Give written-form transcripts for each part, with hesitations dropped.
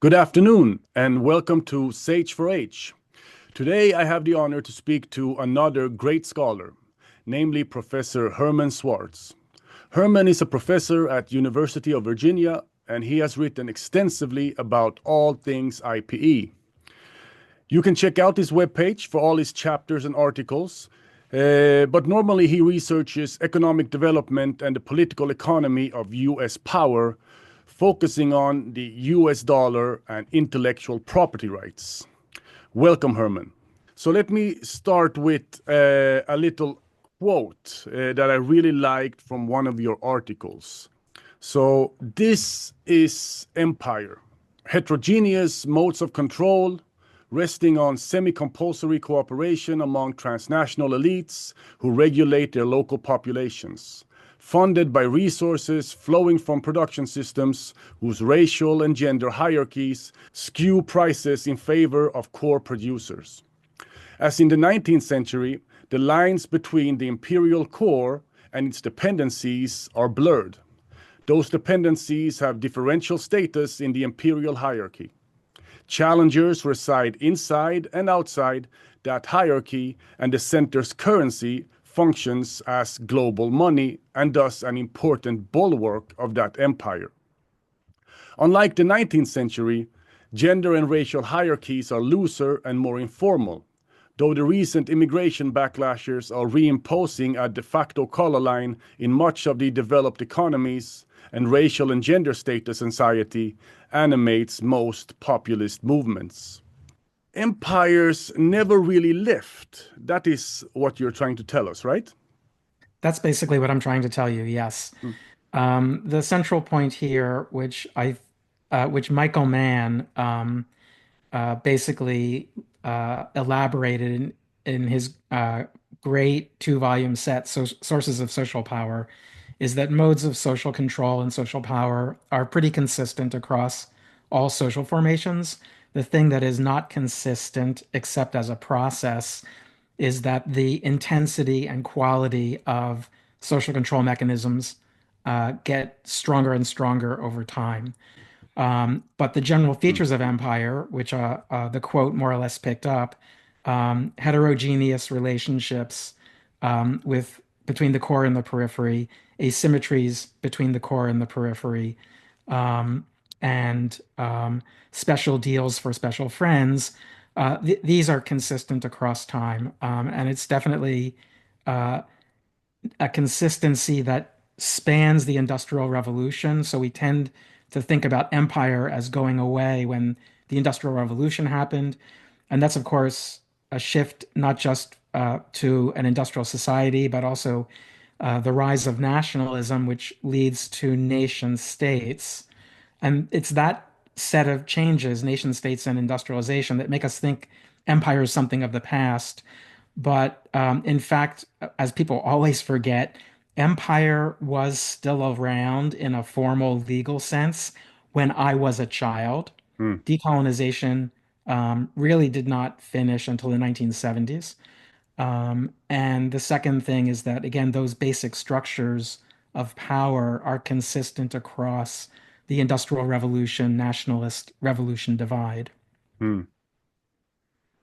Good afternoon and welcome to Sage for H. Today I have the honor to speak to another great scholar, namely Professor Herman Schwartz. Herman is a professor at University of Virginia and he has written extensively about all things IPE. You can check out his webpage for all his chapters and articles, but normally he researches economic development and the political economy of US power, focusing on the US dollar and intellectual property rights. Welcome, Herman. So let me start with a little quote that I really liked from one of your articles. So this is empire, heterogeneous modes of control, resting on semi-compulsory cooperation among transnational elites who regulate their local populations, funded by resources flowing from production systems whose racial and gender hierarchies skew prices in favor of core producers. As in the 19th century, the lines between the imperial core and its dependencies are blurred. Those dependencies have differential status in the imperial hierarchy. Challengers reside inside and outside that hierarchy, and the center's currency functions as global money and thus an important bulwark of that empire. Unlike the 19th century, gender and racial hierarchies are looser and more informal, though the recent immigration backlashes are reimposing a de facto color line in much of the developed economies, and racial and gender status anxiety animates most populist movements. Empires never really left. That is what you're trying to tell us, right? That's basically what I'm trying to tell you. Yes. Mm, The central point here, which Michael Mann basically elaborated in his great two-volume set, Sources of Social Power, is that modes of social control and social power are pretty consistent across all social formations. The thing that is not consistent, except as a process, is that the intensity and quality of social control mechanisms get stronger and stronger over time. But the general mm, features of empire, which the quote more or less picked up, heterogeneous relationships with between the core and the periphery, asymmetries between the core and the periphery, um, and special deals for special friends. These are consistent across time, and it's definitely uh, a consistency that spans the Industrial Revolution. So we tend to think about empire as going away when the Industrial Revolution happened. And that's, of course, a shift not just to an industrial society, but also the rise of nationalism, which leads to nation states. And it's that set of changes, nation states and industrialization, that make us think empire is something of the past. But in fact, as people always forget, empire was still around in a formal legal sense when I was a child. mm. Decolonization really did not finish until the 1970s. And the second thing is that, again, those basic structures of power are consistent across the Industrial Revolution, nationalist revolution divide. Mm.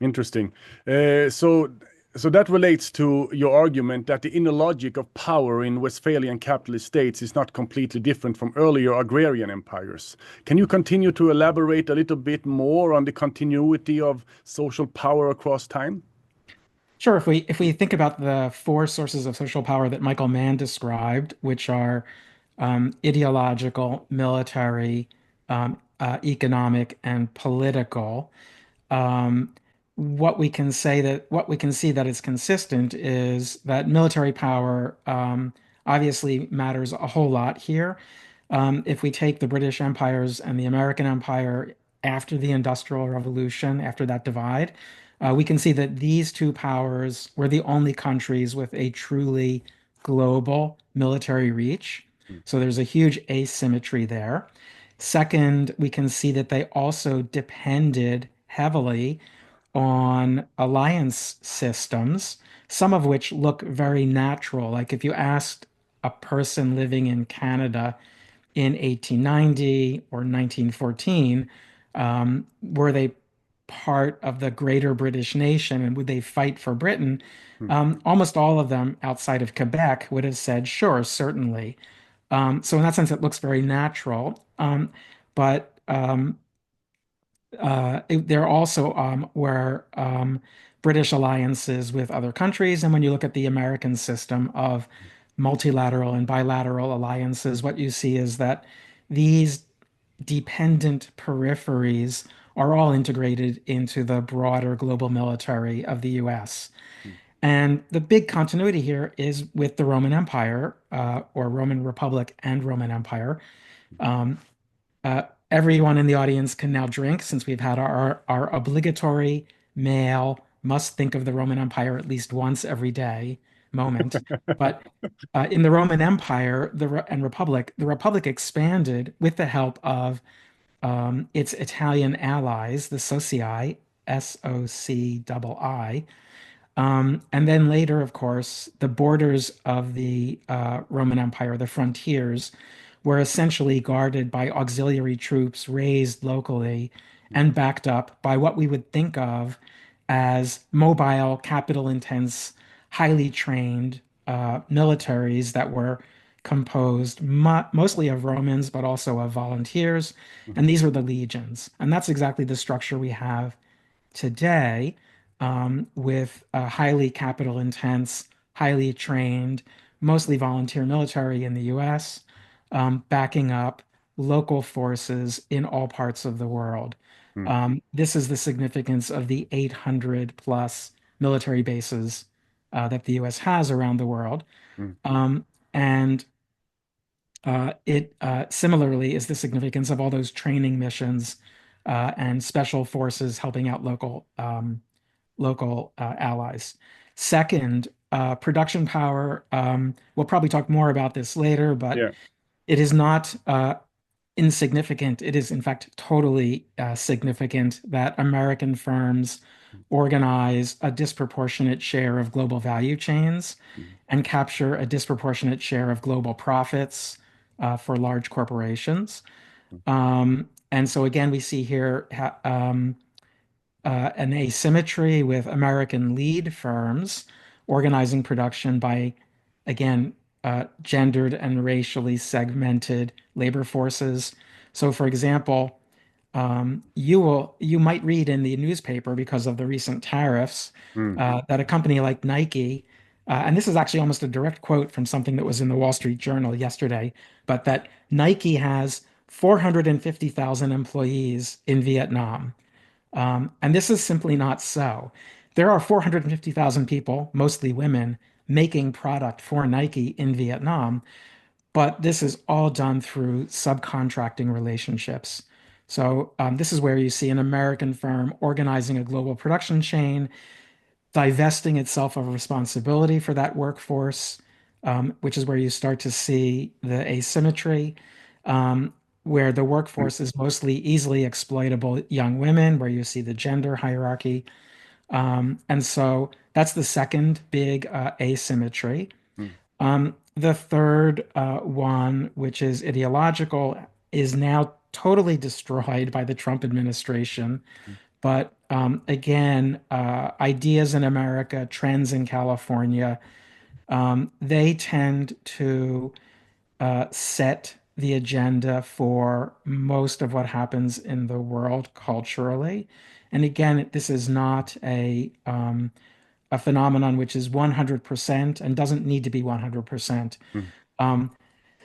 Interesting. So that relates to your argument that the inner logic of power in Westphalian capitalist states is not completely different from earlier agrarian empires. Can you continue to elaborate a little bit more on the continuity of social power across time? Sure, if we think about the four sources of social power that Michael Mann described, which are ideological, military, economic, and political, um, what we can see that is consistent is that military power obviously matters a whole lot here. If we take the British empires and the American empire after the Industrial Revolution, after that divide, we can see that these two powers were the only countries with a truly global military reach. So there's a huge asymmetry there. Second, we can see that they also depended heavily on alliance systems, some of which look very natural. Like if you asked a person living in Canada in 1890 or 1914, Were they part of the greater British nation and would they fight for Britain? mm, Almost all of them outside of Quebec would have said, sure, certainly. So in that sense, it looks very natural. But there also were British alliances with other countries. And when you look at the American system of multilateral and bilateral alliances, what you see is that these dependent peripheries are all integrated into the broader global military of the US. mm, And the big continuity here is with the Roman Empire, or Roman Republic and Roman Empire. Um, Everyone in the audience can now drink since we've had our obligatory male must think of the Roman Empire at least once every day moment. But in the Roman Empire and Republic, the Republic expanded with the help of its Italian allies, the Socii, Soccii. And then later, of course, the borders of the Roman Empire, the frontiers, were essentially guarded by auxiliary troops raised locally and backed up by what we would think of as mobile, capital intense, highly trained militaries that were composed mostly of Romans, but also of volunteers. mm, And these were the legions. And that's exactly the structure we have today, with a highly capital intense, highly trained, mostly volunteer military in the US, backing up local forces in all parts of the world. mm, This is the significance of the 800 plus military bases that the US has around the world. mm, And it similarly is the significance of all those training missions and special forces helping out local allies. Second, production power. We'll probably talk more about this later, but yeah. it is not insignificant. It is, in fact, totally significant that American firms organize a disproportionate share of global value chains Mm, and capture a disproportionate share of global profits for large corporations. mm, And so, again, we see here an asymmetry with American lead firms organizing production by, again, gendered and racially segmented labor forces. So, for example, you might read in the newspaper because of the recent tariffs mm, that a company like Nike, and this is actually almost a direct quote from something that was in the Wall Street Journal yesterday, but that Nike has 450,000 employees in Vietnam. And this is simply not so. There are 450,000 people, mostly women, making product for Nike in Vietnam, but this is all done through subcontracting relationships. So, this is where you see an American firm organizing a global production chain, divesting itself of responsibility for that workforce, which is where you start to see the asymmetry, where the mm, workforce is mostly easily exploitable young women, where you see the gender hierarchy. And so that's the second big asymmetry. mm, The third one, which is ideological, is now totally destroyed by the Trump administration. mm, But again, ideas in America, trends in California, they tend to set the agenda for most of what happens in the world culturally. And again, this is not a phenomenon which is 100% and doesn't need to be 100%. mm, Um,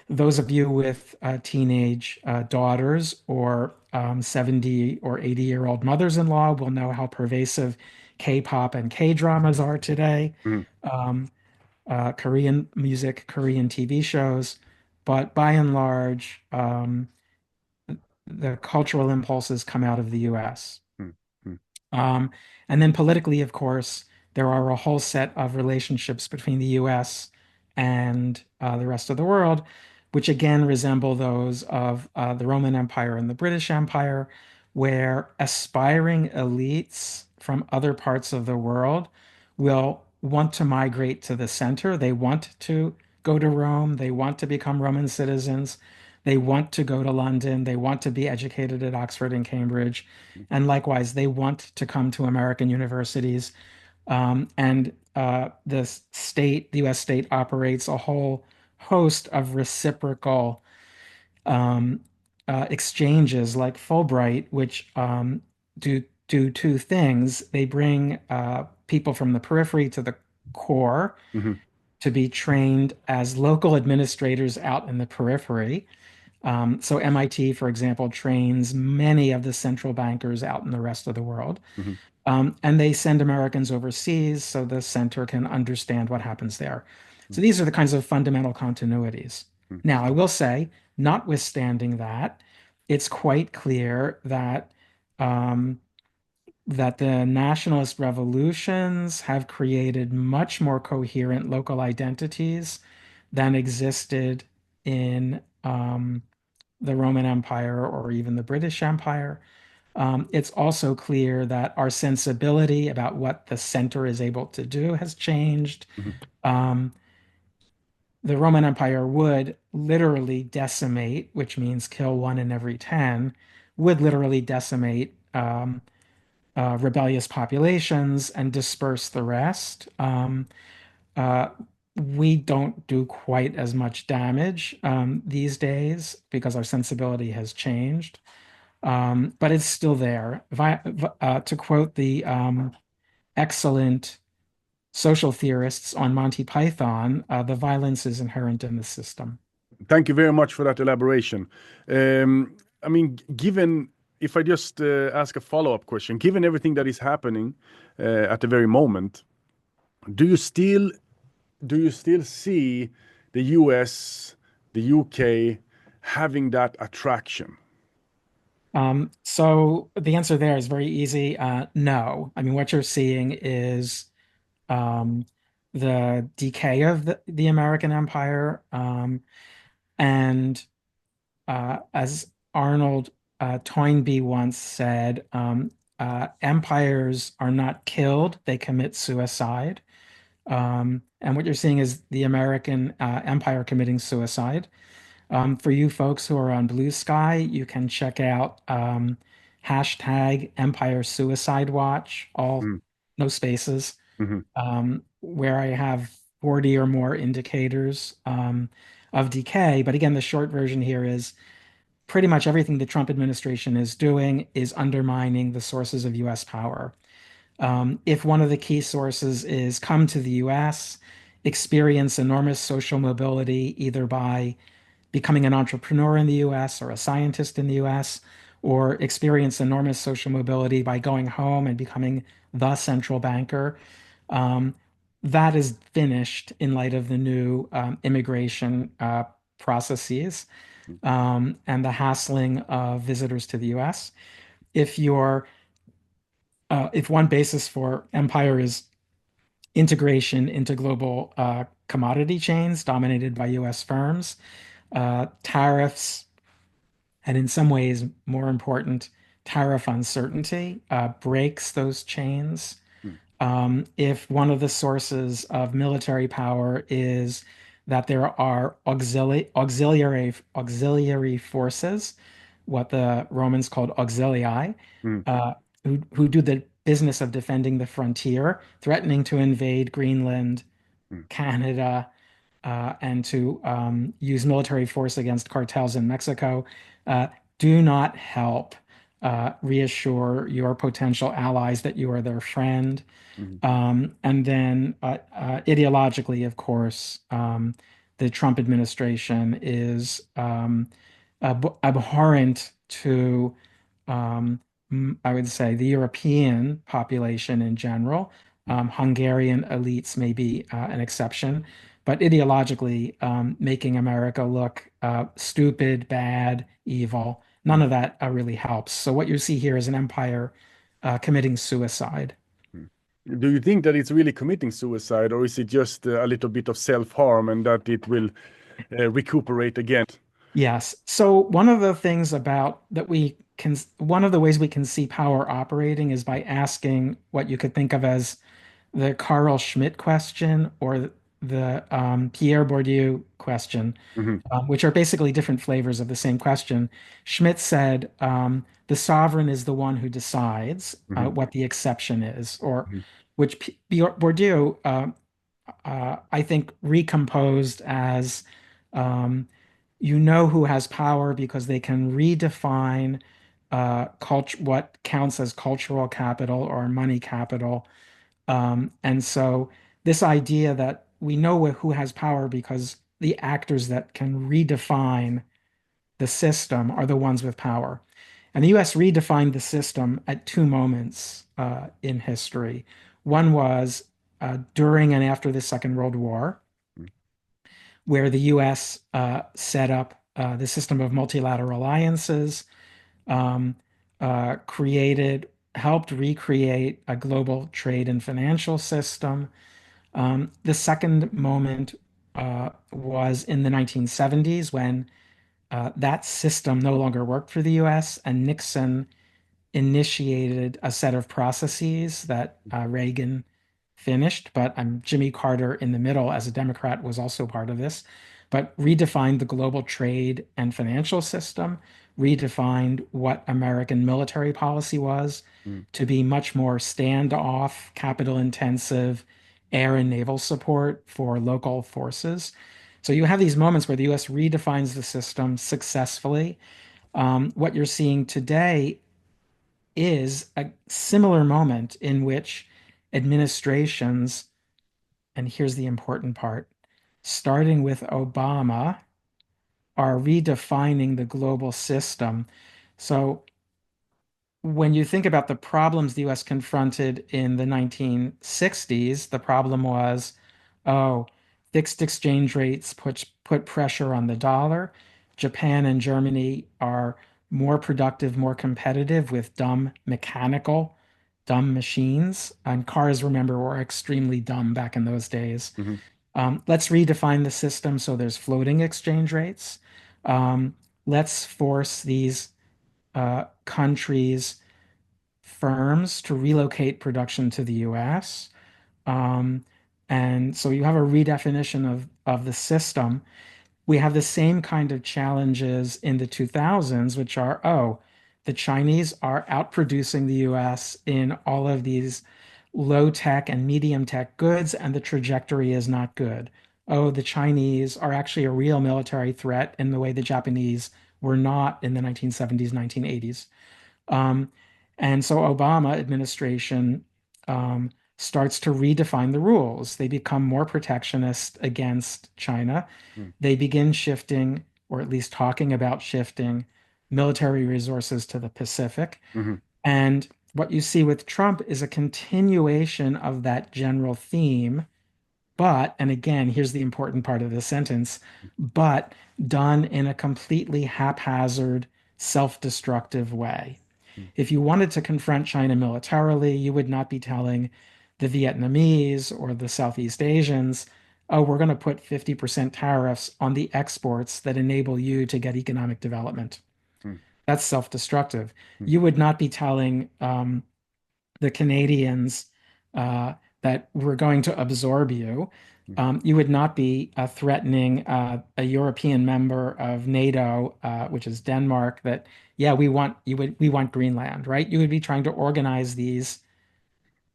those of you with teenage daughters or 70 or 80-year-old mothers-in-law will know how pervasive K-pop and K-dramas are today, mm, um, Korean music, Korean TV shows. But by and large, the cultural impulses come out of the US. mm, mm, Um, and then politically, of course, there are a whole set of relationships between the US and the rest of the world, which again resemble those of the Roman Empire and the British Empire, where aspiring elites from other parts of the world will want to migrate to the center. They want to go to Rome, they want to become Roman citizens. They want to go to London. They want to be educated at Oxford and Cambridge. And likewise, they want to come to American universities. And the US state operates a whole host of reciprocal um, exchanges like Fulbright, which do two things. They bring people from the periphery to the core Hmm. to be trained as local administrators out in the periphery. So MIT, for example, trains many of the central bankers out in the rest of the world. Hmm. And they send Americans overseas so the center can understand what happens there. So these are the kinds of fundamental continuities. Now, I will say, notwithstanding that, it's quite clear um, that the nationalist revolutions have created much more coherent local identities than existed in the Roman Empire or even the British Empire. It's also clear that our sensibility about what the center is able to do has changed. Hmm. Um, the Roman Empire would literally decimate, which means kill one in every 10, would literally decimate rebellious populations and disperse the rest. Uh, we don't do quite as much damage these days because our sensibility has changed. But it's still there. To quote the excellent social theorists on Monty Python, the violence is inherent in the system. Thank you very much for that elaboration. I mean, given if I just ask a follow-up question, given everything that is happening at the very moment, do you still do you still see the US, the UK having that attraction? So the answer there is very easy. No. I mean, what you're seeing is um, the decay of the American empire. And as Arnold Toynbee once said, empires are not killed, they commit suicide. And what you're seeing is the American empire committing suicide. For you folks who are on Blue Sky, you can check out hashtag Empire Suicide Watch, all Mm. no spaces, Mhm. where I have 40 or more indicators of decay. But again, the short version here is pretty much everything the Trump administration is doing is undermining the sources of US power. If one of the key sources is come to the US, experience enormous social mobility, either by becoming an entrepreneur in the US or a scientist in the US, or experience enormous social mobility by going home and becoming the central banker. Um, that is finished in light of the new immigration processes and the hassling of visitors to the US. If you're if one basis for empire is integration into global commodity chains dominated by US firms, tariffs, and in some ways, more important, tariff uncertainty breaks those chains. Mm. If one of the sources of military power is that there are auxiliary forces, what the Romans called auxilii, Mm. uh, who do the business of defending the frontier, threatening to invade Greenland, Mm. Canada, and to use military force against cartels in Mexico, uh, do not help reassure your potential allies that you are their friend. Mhm. And then ideologically, of course, the Trump administration is abhorrent to, um, I would say, the European population in general. Hungarian elites may be an exception, but ideologically, making America look stupid, bad, evil, none Mm. of that really helps. So what you see here is an empire committing suicide. Mm. Do you think that it's really committing suicide, or is it just a little bit of self-harm and that it will recuperate again? Yes. So one of the things about that we can, one of the ways we can see power operating is by asking what you could think of as the Carl Schmitt question, or the Pierre Bourdieu question, Hmm. which are basically different flavors of the same question. Schmidt said the sovereign is the one who decides Hmm. what the exception is, or Hmm. which Bourdieu, I think, recomposed as um, you know who has power because they can redefine what counts as cultural capital or money capital. And so this idea that we know who has power because the actors that can redefine the system are the ones with power. And the US redefined the system at two moments in history. One was during and after the Second World War, where the US set up the system of multilateral alliances, um, helped recreate a global trade and financial system. The second moment was in the 1970s when that system no longer worked for the US, and Nixon initiated a set of processes that Reagan finished, but Jimmy Carter in the middle as a Democrat was also part of this, but redefined the global trade and financial system, redefined what American military policy was to be much more standoff, capital intensive air and naval support for local forces. So you have these moments where the US redefines the system successfully. What you're seeing today is a similar moment in which administrations, and here's the important part, starting with Obama, are redefining the global system. So when you think about the problems the US confronted in the 1960s, the problem was, oh, fixed exchange rates put pressure on the dollar. Japan and Germany are more productive, more competitive with dumb machines. And cars, remember, were extremely dumb back in those days. Hmm. Let's redefine the system so there's floating exchange rates. Um, let's force these countries firms to relocate production to the US. Um, and so you have a redefinition of the system. We have the same kind of challenges in the 2000s, which are, oh, the Chinese are outproducing the US in all of these low tech and medium tech goods, and the trajectory is not good. Oh, the Chinese are actually a real military threat in the way the Japanese were not in the 1970s, 1980s. Um, and so Obama administration starts to redefine the rules. They become more protectionist against China. They begin shifting, or at least talking about shifting, military resources to the Pacific. Hmm. And what you see with Trump is a continuation of that general theme, but, and again, here's the important part of the sentence, but done in a completely haphazard, self-destructive way. If you wanted to confront China militarily, you would not be telling the Vietnamese or the Southeast Asians, oh, we're going to put 50% tariffs on the exports that enable you to get economic development. That's self-destructive. You would not be telling the Canadians that we're going to absorb you. You would not be threatening a European member of NATO, which is Denmark, that yeah, we want Greenland, right? You would be trying to organize these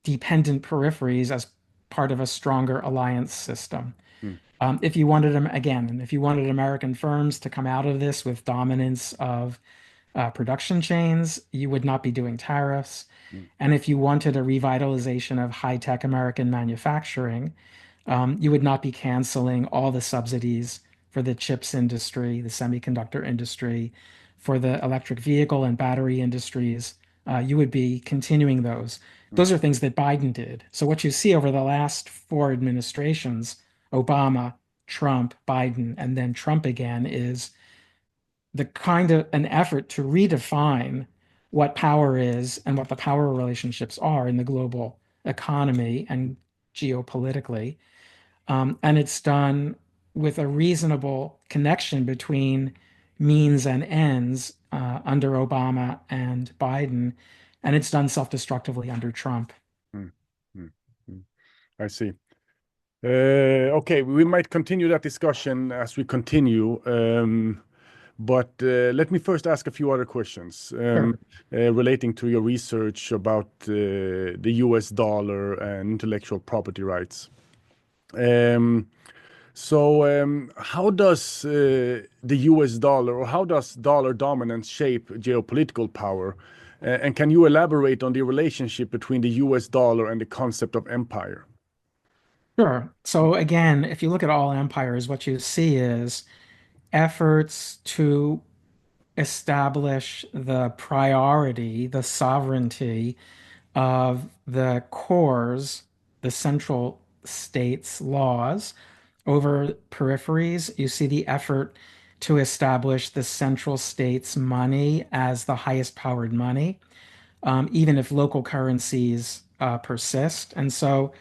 dependent peripheries as part of a stronger alliance system. If you wanted them again, and if you wanted American firms to come out of this with dominance of production chains, you would not be doing tariffs. And if you wanted a revitalization of high-tech American manufacturing, you would not be canceling all the subsidies for the chips industry, the semiconductor industry, for the electric vehicle and battery industries. You would be continuing those. Those are things that Biden did. So what you see over the last four administrations, Obama, Trump, Biden, and then Trump again, is the kind of an effort to redefine what power is and what the power relationships are in the global economy and geopolitically. And it's done with a reasonable connection between means and ends under Obama and Biden. And it's done self-destructively under Trump. Mm, mm, mm. I see. Okay, we might continue that discussion as we continue. But let me first ask a few other questions Sure. relating to your research about the US dollar and intellectual property rights. Um, how does the US dollar, or how does dollar dominance shape geopolitical power? And can you elaborate on the relationship between the US dollar and the concept of empire? Sure. So again, if you look at all empires, what you see is efforts to establish the priority, the sovereignty of the cores, the central states' laws over peripheries. You see the effort to establish the central state's money as the highest powered money, even if local currencies persist. And so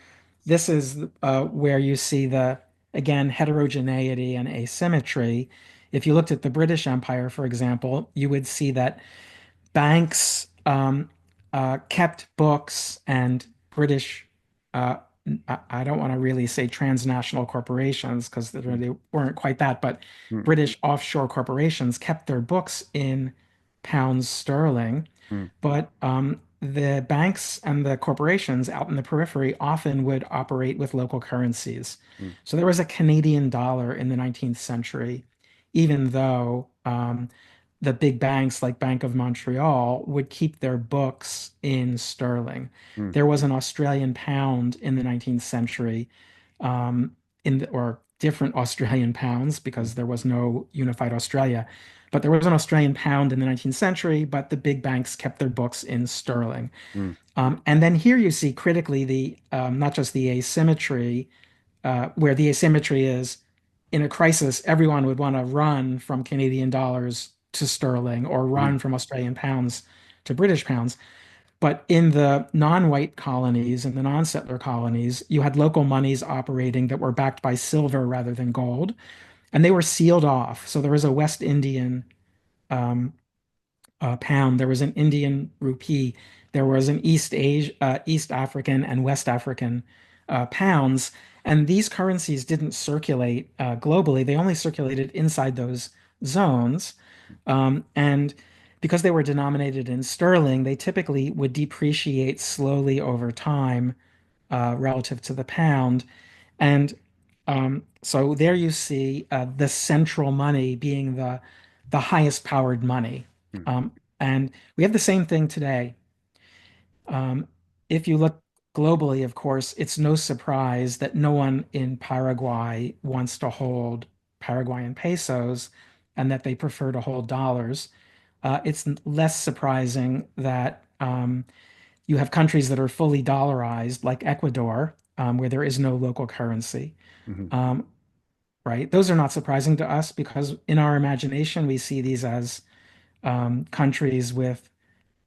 this is where you see the, again, heterogeneity and asymmetry. If you looked at the British Empire, for example, you would see that banks kept books and British, uh, I don't want to really say transnational corporations because they Mm, really weren't quite that, but mm, British offshore corporations kept their books in pounds sterling. mm, But the banks and the corporations out in the periphery often would operate with local currencies. mm, So there was a Canadian dollar in the 19th century, even though the big banks like Bank of Montreal would keep their books in sterling. mm, There was an Australian pound in the 19th century, um, or different Australian pounds mm, because there was no unified Australia. But there was an Australian pound in the 19th century, but the big banks kept their books in sterling. mm, And then here you see critically the not just the asymmetry, where the asymmetry is in a crisis, everyone would want to run from Canadian dollars to sterling or mm, run from Australian pounds to British pounds. But in the non-white colonies and the non-settler colonies, you had local monies operating that were backed by silver rather than gold, and they were sealed off. So there was a West Indian um, pound, there was an Indian rupee, there was an East African and West African pounds, and these currencies didn't circulate globally. They only circulated inside those zones, and because they were denominated in sterling, they typically would depreciate slowly over time relative to the pound. And so there you see the central money being the highest powered money. mm, Um, and we have the same thing today. Um, if you look globally, of course, it's no surprise that no one in Paraguay wants to hold Paraguayan pesos and that they prefer to hold dollars. It's less surprising that you have countries that are fully dollarized, like Ecuador, where there is no local currency. mhm, Um, right? Those are not surprising to us because in our imagination, we see these as countries with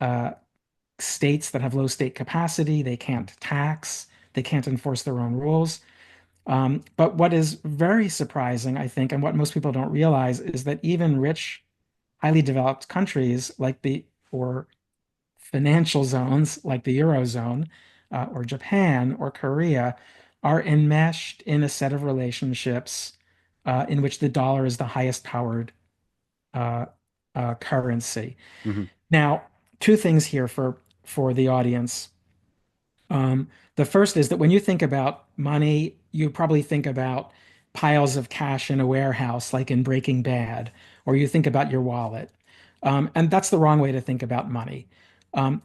uh, states that have low state capacity. They can't tax, they can't enforce their own rules. But what is very surprising, I think, and what most people don't realize is that even rich, highly developed countries like or financial zones like the Eurozone or Japan or Korea are enmeshed in a set of relationships in which the dollar is the highest powered uh, currency. mhm, Now, two things here for the audience. The first is that when you think about money, you probably think about piles of cash in a warehouse, like in Breaking Bad, or you think about your wallet. And that's the wrong way to think about money. Um,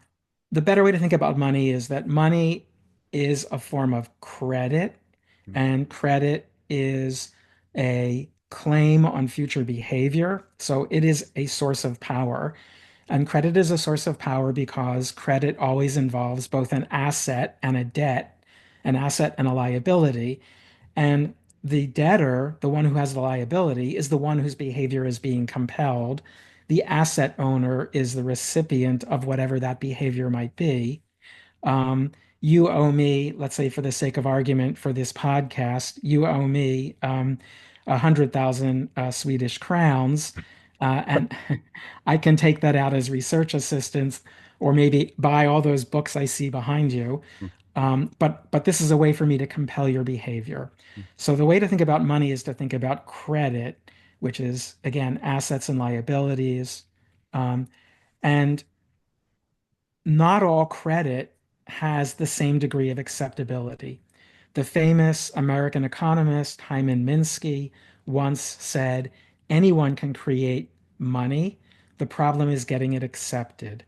the better way to think about money is that money is a form of credit, mm, and credit is a claim on future behavior. So it is a source of power. And credit is a source of power because credit always involves both an asset and a debt, an asset and a liability. And the debtor, the one who has the liability, is the one whose behavior is being compelled. The asset owner is the recipient of whatever that behavior might be. Um, you owe me, let's say for the sake of argument for this podcast, you owe me 100,000 Swedish crowns. And I can take that out as research assistance or maybe buy all those books I see behind you. But this is a way for me to compel your behavior. So the way to think about money is to think about credit, which is again assets and liabilities. Um, and not all credit has the same degree of acceptability. The famous American economist Hyman Minsky once said, anyone can create money. The problem is getting it accepted.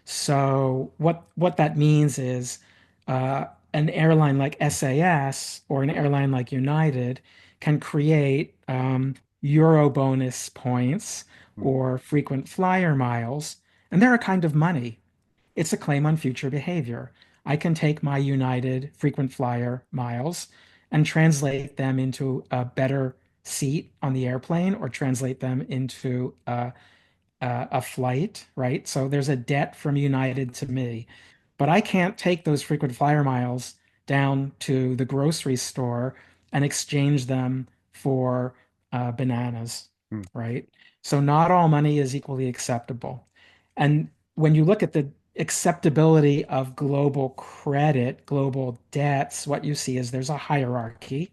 So what that means is an airline like SAS or an airline like United can create Euro bonus points mm, or frequent flyer miles, and they're a kind of money. It's a claim on future behavior. I can take my United frequent flyer miles and translate them into a better seat on the airplane or translate them into a flight, right? So there's a debt from United to me, but I can't take those frequent flyer miles down to the grocery store and exchange them for bananas, mm, right? So not all money is equally acceptable. And when you look at the acceptability of global credit, global debts, what you see is there's a hierarchy.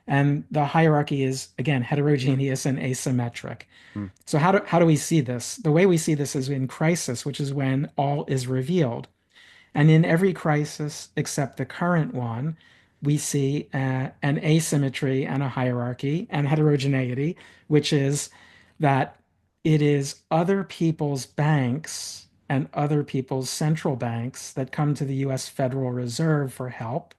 And the hierarchy is, again, heterogeneous and asymmetric. mm, So how do we see this? The way we see this is in crisis, which is when all is revealed. And in every crisis except the current one, we see an asymmetry and a hierarchy and heterogeneity, which is that it is other people's banks and other people's central banks that come to the US Federal Reserve for help,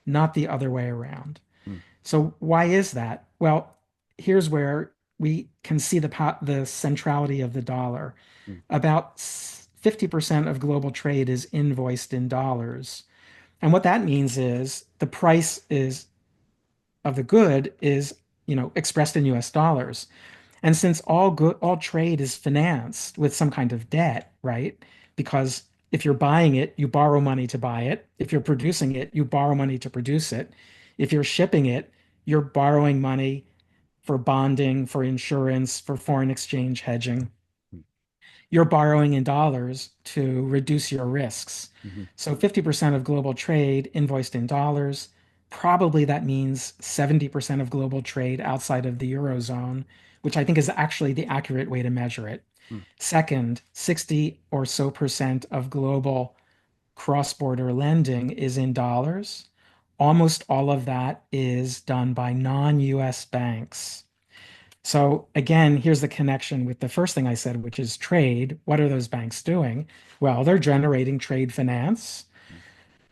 not the other way around. mm, So why is that? Well, here's where we can see the centrality of the dollar. mm, About 50% of global trade is invoiced in dollars. And what that means is the price is of the good is, expressed in US dollars. And since all trade is financed with some kind of debt, right? Because if you're buying it, you borrow money to buy it. If you're producing it, you borrow money to produce it. If you're shipping it, you're borrowing money for bonding, for insurance, for foreign exchange hedging. mm, You're borrowing in dollars to reduce your risks. mhm, So 50% of global trade invoiced in dollars. Probably that means 70% of global trade outside of the Eurozone, which I think is actually the accurate way to measure it. mm, Second, 60 or so percent of global cross-border lending is in dollars. Almost all of that is done by non-US banks. So again, here's the connection with the first thing I said, which is trade. What are those banks doing? Well, they're generating trade finance. mm,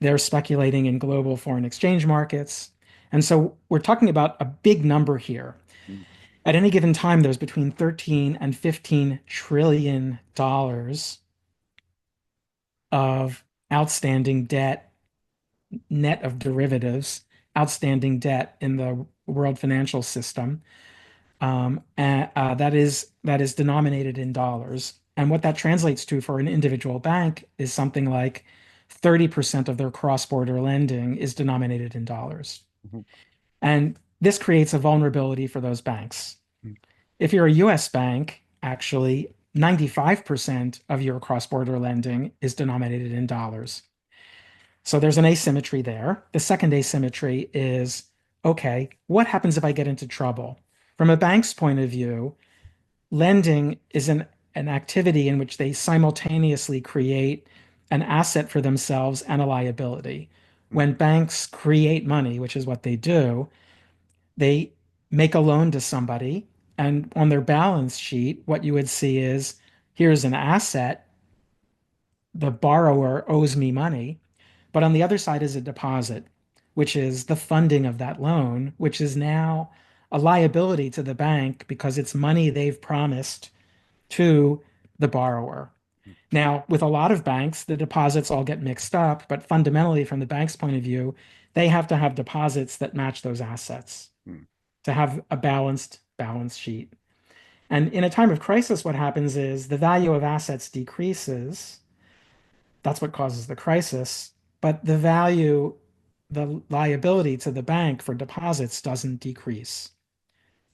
They're speculating in global foreign exchange markets. And so we're talking about a big number here. mm, At any given time, there's between 13 and 15 trillion dollars of outstanding debt, net of derivatives, outstanding debt in the world financial system. And that is denominated in dollars. And what that translates to for an individual bank is something like 30% of their cross-border lending is denominated in dollars. mhm, And this creates a vulnerability for those banks. mm, If you're a US bank, actually, 95% of your cross-border lending is denominated in dollars. So there's an asymmetry there. The second asymmetry is, okay, what happens if I get into trouble? From a bank's point of view, lending is an activity in which they simultaneously create an asset for themselves and a liability. mm, When banks create money, which is what they do, they make a loan to somebody, and on their balance sheet, what you would see is here's an asset, the borrower owes me money, but on the other side is a deposit, which is the funding of that loan, which is now a liability to the bank because it's money they've promised to the borrower. mm, Now, with a lot of banks, the deposits all get mixed up, but fundamentally, from the bank's point of view, they have to have deposits that match those assets mm, to have a balanced balance sheet. And in a time of crisis, what happens is the value of assets decreases. That's what causes the crisis. But the liability to the bank for deposits doesn't decrease.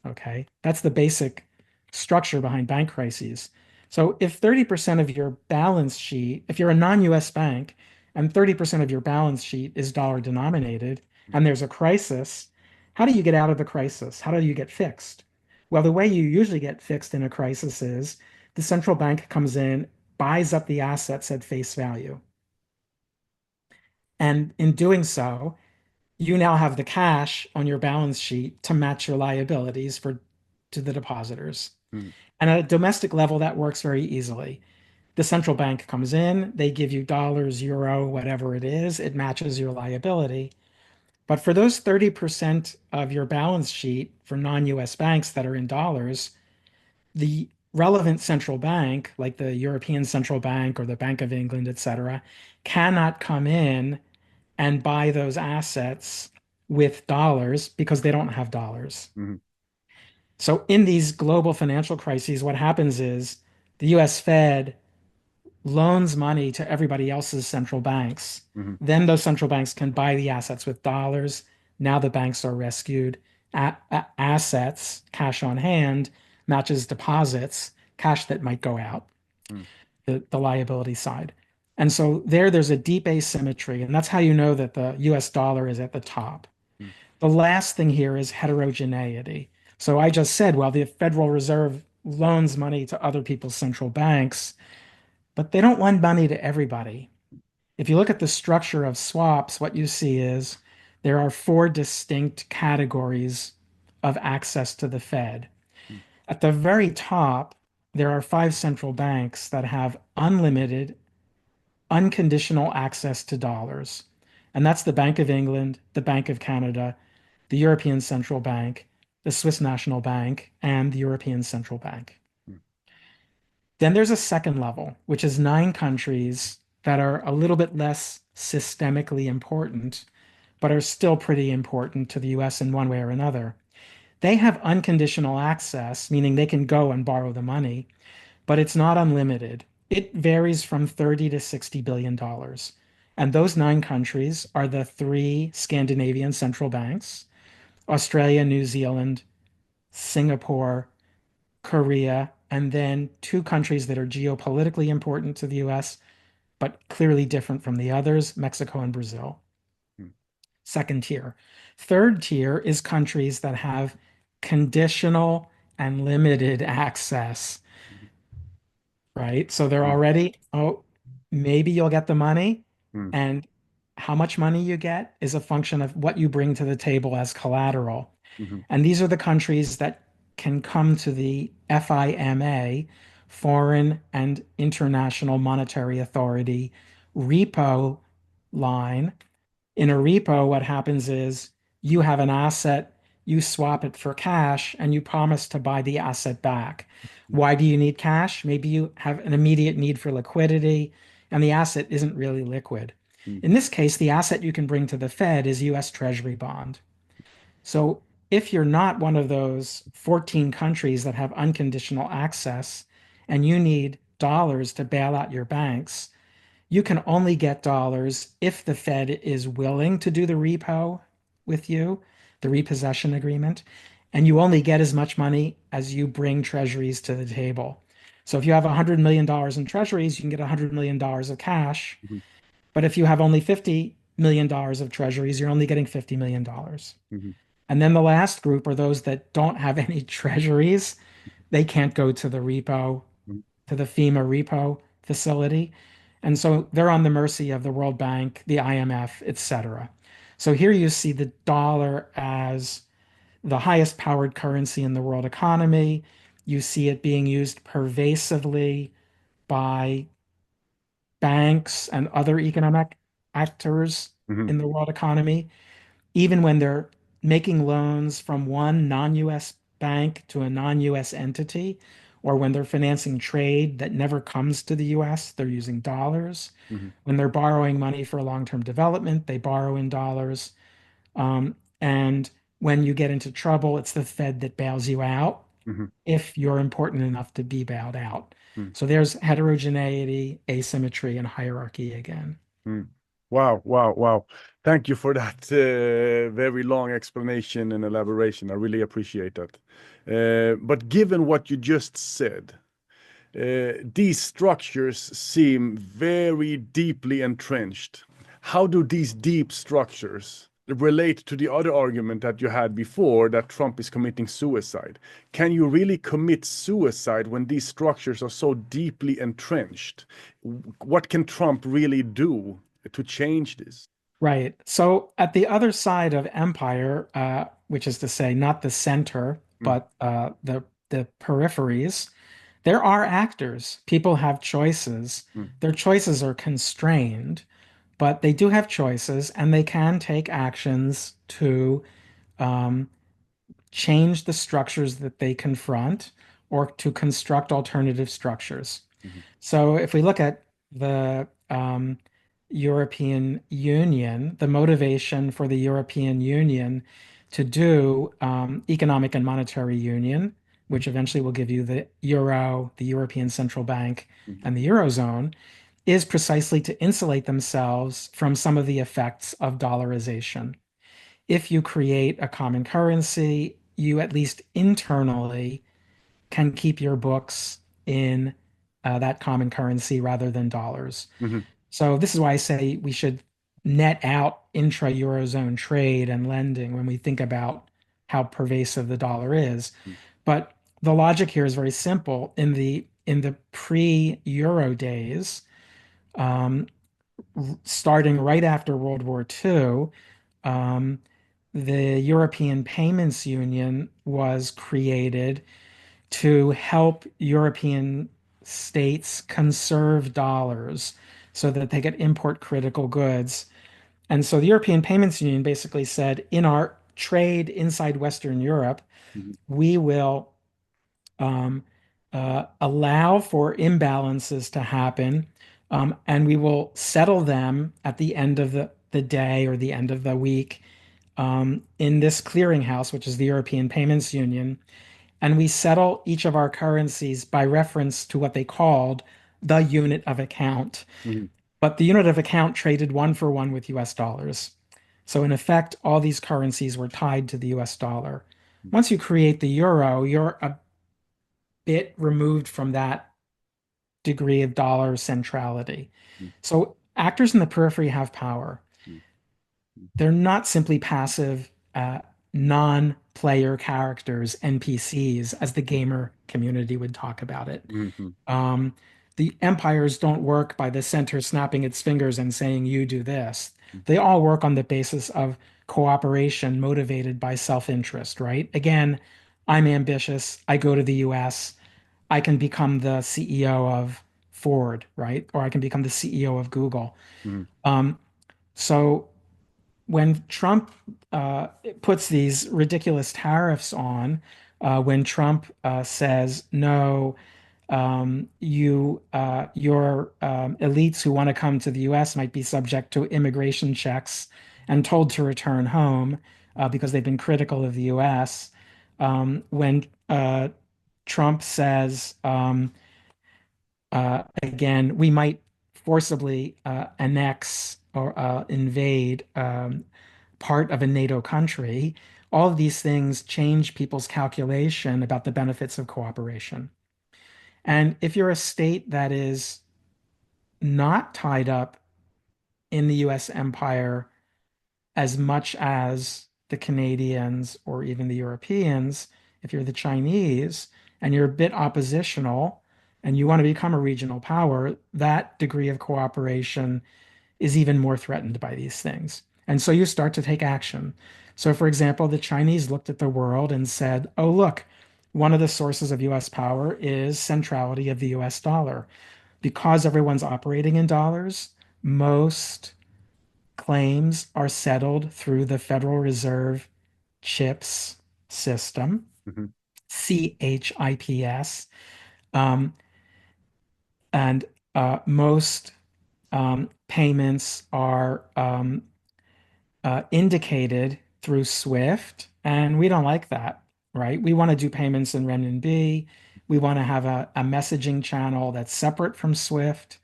Okay. That's the basic structure behind bank crises. So if 30% of your balance sheet, if you're a non-US bank and 30% of your balance sheet is dollar denominated, and there's a crisis, how do you get out of the crisis? How do you get fixed? Well, the way you usually get fixed in a crisis is the central bank comes in, buys up the assets at face value. And in doing so, you now have the cash on your balance sheet to match your liabilities for to the depositors. Mm, And at a domestic level, that works very easily. The central bank comes in, they give you dollars, euro, whatever it is, it matches your liability. But for those 30% of your balance sheet for non-US banks that are in dollars, the relevant central bank, like the European Central Bank or the Bank of England, et cetera, cannot come in and buy those assets with dollars because they don't have dollars. mhm, So in these global financial crises, what happens is the US Fed loans money to everybody else's central banks. mhm, Then those central banks can buy the assets with dollars. Now the banks are rescued. Assets, cash on hand, matches deposits, cash that might go out, mm, the liability side. And so there's a deep asymmetry, and that's how you know that the US dollar is at the top. mm, The last thing here is heterogeneity. So I just said, well, the Federal Reserve loans money to other people's central banks, but they don't lend money to everybody. If you look at the structure of swaps, what you see is there are four distinct categories of access to the Fed. mm, At the very top, there are five central banks that have unlimited, unconditional access to dollars. And that's the Bank of England, the Bank of Canada, the European Central Bank, the Swiss National Bank, and the European Central Bank. mm, Then there's a second level, which is nine countries that are a little bit less systemically important, but are still pretty important to the US in one way or another. They have unconditional access, meaning they can go and borrow the money, but it's not unlimited. It varies from 30 to 60 billion dollars. And those nine countries are the three Scandinavian central banks, Australia, New Zealand, Singapore, Korea, and then two countries that are geopolitically important to the US, but clearly different from the others, Mexico and Brazil. mm, Second tier. Third tier is countries that have conditional and limited access, mhm, right? So they're mm, already, oh, maybe you'll get the money, mm, and how much money you get is a function of what you bring to the table as collateral. mhm, And these are the countries that can come to the FIMA, Foreign and International Monetary Authority, repo line. In a repo, what happens is you have an asset, you swap it for cash, and you promise to buy the asset back. mm, Why do you need cash? Maybe you have an immediate need for liquidity, and the asset isn't really liquid. mm, In this case, the asset you can bring to the Fed is US Treasury bond. So if you're not one of those 14 countries that have unconditional access and you need dollars to bail out your banks, you can only get dollars if the Fed is willing to do the repo with you, the repossession agreement, and you only get as much money as you bring treasuries to the table. So if you have $100 million in treasuries, you can get $100 million of cash. mhm, But if you have only $50 million of treasuries, you're only getting $50 million. mhm, And then the last group are those that don't have any treasuries. They can't go to the repo, mhm, to the FEMA repo facility. And so they're on the mercy of the World Bank, the IMF, etc. So here you see the dollar as the highest powered currency in the world economy. You see it being used pervasively by banks and other economic actors mhm, in the world economy, even when they're making loans from one non-US bank to a non-US entity, or when they're financing trade that never comes to the US, they're using dollars. mhm, When they're borrowing money for long-term development, they borrow in dollars. And when you get into trouble, it's the Fed that bails you out mhm, if you're important enough to be bailed out. mm, So there's heterogeneity, asymmetry, and hierarchy again. mm. Wow, wow, wow. Thank you for that very long explanation and elaboration. I really appreciate that. But given what you just said, these structures seem very deeply entrenched. How do these deep structures relate to the other argument that you had before that Trump is committing suicide? Can you really commit suicide when these structures are so deeply entrenched? What can Trump really do to change this? Right. So at the other side of empire, which is to say, not the center, Mm, but the peripheries, there are actors. People have choices. mm, Their choices are constrained, but they do have choices, and they can take actions to um, change the structures that they confront or to construct alternative structures. mhm, So if we look at the European Union, the motivation for the European Union to do economic and monetary union, mhm, which eventually will give you the euro, the European Central Bank, mhm, and the Eurozone, is precisely to insulate themselves from some of the effects of dollarization. If you create a common currency, you at least internally can keep your books in that common currency rather than dollars. mhm, So this is why I say we should net out intra-Eurozone trade and lending when we think about how pervasive the dollar is. mhm, But the logic here is very simple. In the pre-Euro days, um, starting right after World War II, um, the European Payments Union was created to help European states conserve dollars so that they could import critical goods. And so the European Payments Union basically said, in our trade inside Western Europe, mhm, we will um, allow for imbalances to happen, and we will settle them at the end of the day or the end of the week in this clearinghouse, which is the European Payments Union. And we settle each of our currencies by reference to what they called the unit of account. mhm, But the unit of account traded one for one with US dollars. So, in effect, all these currencies were tied to the US dollar. Once you create the euro, you're a bit removed from that degree of dollar centrality. mhm, So, actors in the periphery have power. mhm, They're not simply passive, non-player characters, NPCs, as the gamer community would talk about it. mhm, mhm, Um, the empires don't work by the center snapping its fingers and saying, you do this. They all work on the basis of cooperation motivated by self-interest, right? Again, I'm ambitious. I go to the US. I can become the CEO of Ford, right? Or I can become the CEO of Google. mhm, Um, so when Trump puts these ridiculous tariffs on, when Trump says, no, your elites who want to come to the US might be subject to immigration checks and told to return home because they've been critical of the US. When Trump says, again, we might forcibly annex or invade part of a NATO country. All of these things change people's calculation about the benefits of cooperation. And if you're a state that is not tied up in the US empire as much as the Canadians or even the Europeans, if you're the Chinese and you're a bit oppositional and you want to become a regional power, that degree of cooperation is even more threatened by these things. And so you start to take action. So, for example, the Chinese looked at the world and said, oh, look, one of the sources of US power is centrality of the US dollar. Because everyone's operating in dollars, most claims are settled through the Federal Reserve CHIPS system, mhm, CHIPS. Um, and most payments are indicated through SWIFT, and we don't like that, right? We want to do payments in renminbi. We want to have a messaging channel that's separate from SWIFT.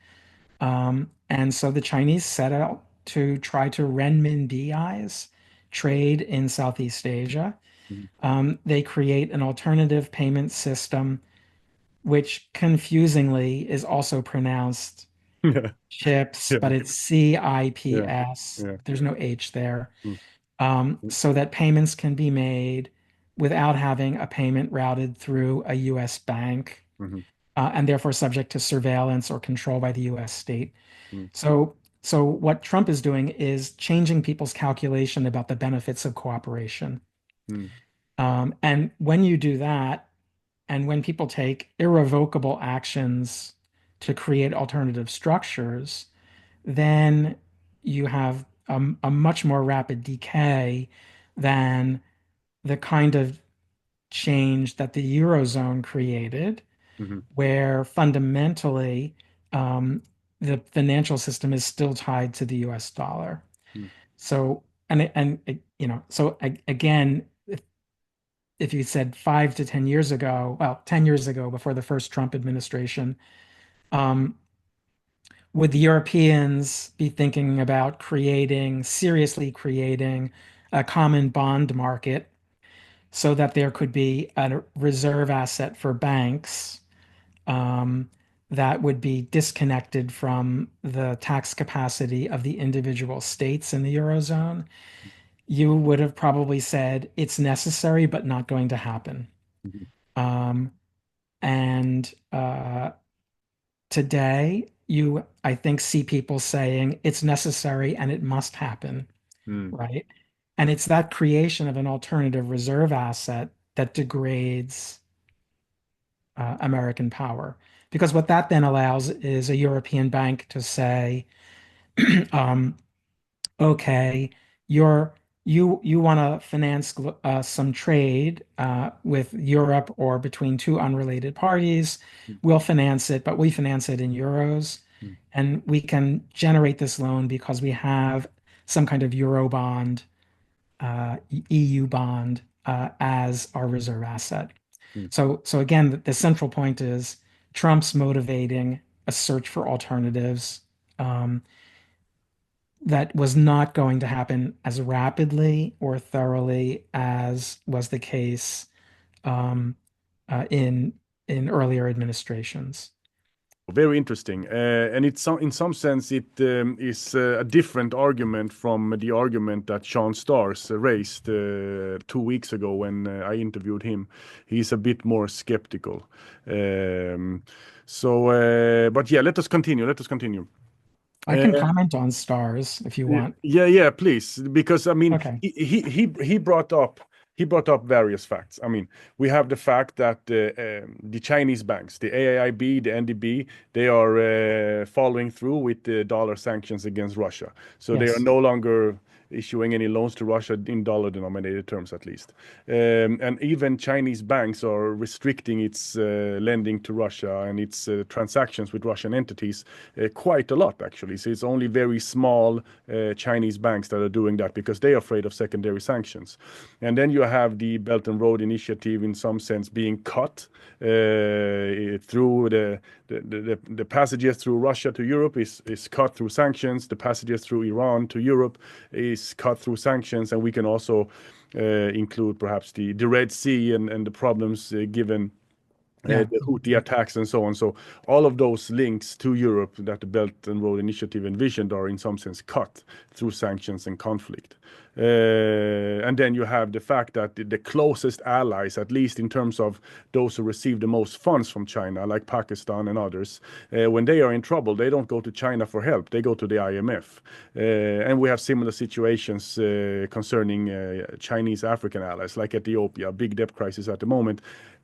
And so the Chinese set out to try to renminbiize trade in Southeast Asia. mhm, They create an alternative payment system which confusingly is also pronounced Yeah. chips, Yeah. but it's Yeah. CIPS. Yeah. There's no H there. Mm. So that payments can be made without having a payment routed through a US bank, Mm-hmm. and therefore subject to surveillance or control by the US state. Mm. So what Trump is doing is changing people's calculation about the benefits of cooperation. Mm. And when you do that, and when people take irrevocable actions to create alternative structures, then you have a much more rapid decay than the kind of change that the Eurozone created, Mm-hmm. where fundamentally um, the financial system is still tied to the US dollar. Mm. So, again, if you said 5 to 10 years ago, well, 10 years ago, before the first Trump administration, um, would the Europeans be thinking about seriously creating a common bond market so that there could be a reserve asset for banks um, that would be disconnected from the tax capacity of the individual states in the Eurozone? You would have probably said it's necessary, but not going to happen. Mm-hmm. Um, and Today, I think, see people saying it's necessary and it must happen, Mm. right? And it's that creation of an alternative reserve asset that degrades American power. Because what that then allows is a European bank to say, um, okay, you're you want to finance some trade with Europe or between two unrelated parties. We'll finance it, but we finance it in euros, Mm. and we can generate this loan because we have some kind of euro bond, EU bond as our reserve asset. Mm. So again, the central point is Trump's motivating a search for alternatives. Um, that was not going to happen as rapidly or thoroughly as was the case um, in earlier administrations. Very interesting, and in some sense it is a different argument from the argument that Sean Stars raised 2 weeks ago when I interviewed him. He's a bit more skeptical. But yeah, let us continue. Let us continue. I Uh, can comment on stars if you want. yeah, yeah, please, because I mean, Okay. he brought up various facts. I mean, we have the fact that the Chinese banks, the AIIB, the NDB, they are following through with the dollar sanctions against Russia. So they are Yes. no longer issuing any loans to Russia in dollar-denominated terms, at least. And even Chinese banks are restricting its lending to Russia and its transactions with Russian entities quite a lot, actually. So it's only very small Chinese banks that are doing that because they are afraid of secondary sanctions. And then you have the Belt and Road Initiative, in some sense, being cut through the passages through Russia to Europe is cut through sanctions. The passages through Iran to Europe is cut through sanctions, and we can also include perhaps the Red Sea and the problems given Yeah. the Houthi attacks and so on. So all of those links to Europe that the Belt and Road Initiative envisioned are in some sense cut through sanctions and conflict. And then you have the fact that the closest allies, at least in terms of those who receive the most funds from China, like Pakistan and others, when they are in trouble, they don't go to China for help. They go to the IMF. And we have similar situations concerning Chinese African allies, like Ethiopia, big debt crisis at the moment,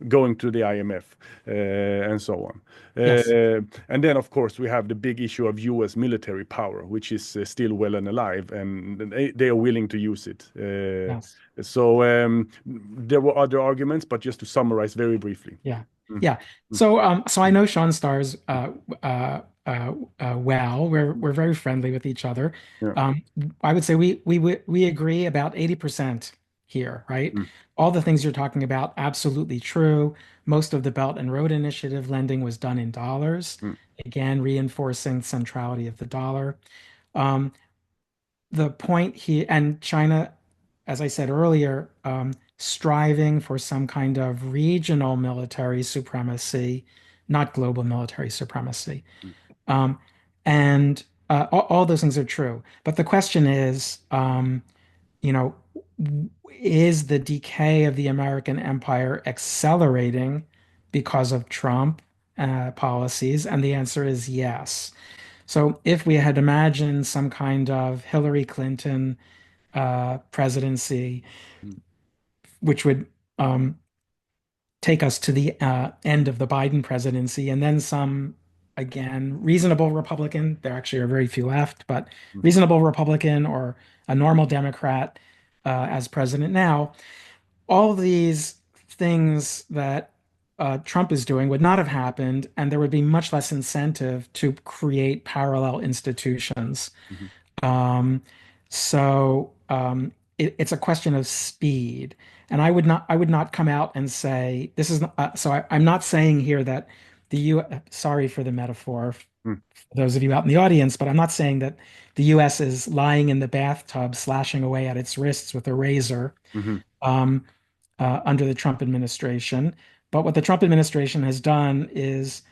going to the IMF and so on. Yes. And then, of course, we have the big issue of US military power, which is still well and alive, and they are willing to use it. Yes. There were other arguments, but just to summarize very briefly. Yeah. Mm, Yeah. mm, So I know Sean Stars well. We're very friendly with each other. yeah. Um, I would say we agree about 80% here, right? Mm, All the things you're talking about, absolutely true. Most of the Belt and Road Initiative lending was done in dollars, mm, again, reinforcing the centrality of the dollar. Um, the point here, and China, as I said earlier, striving for some kind of regional military supremacy not global military supremacy. Um, and all those things are true. But the question is, you know, is the decay of the American empire accelerating because of Trump policies? And the answer is yes. So if we had imagined some kind of Hillary Clinton presidency, which would take us to the end of the Biden presidency, and then some, again, reasonable Republican, there actually are very few left, but reasonable Republican or a normal Democrat as president now, all these things that Trump is doing would not have happened, and there would be much less incentive to create parallel institutions. Mhm. Um, it's a question of speed. And I would not come out and say this is not, I'm not saying here that the U. Sorry for the metaphor, for Mm, those of you out in the audience, but I'm not saying that the U.S. is lying in the bathtub, slashing away at its wrists with a razor. mhm, Um, under the Trump administration. But what the Trump administration has done is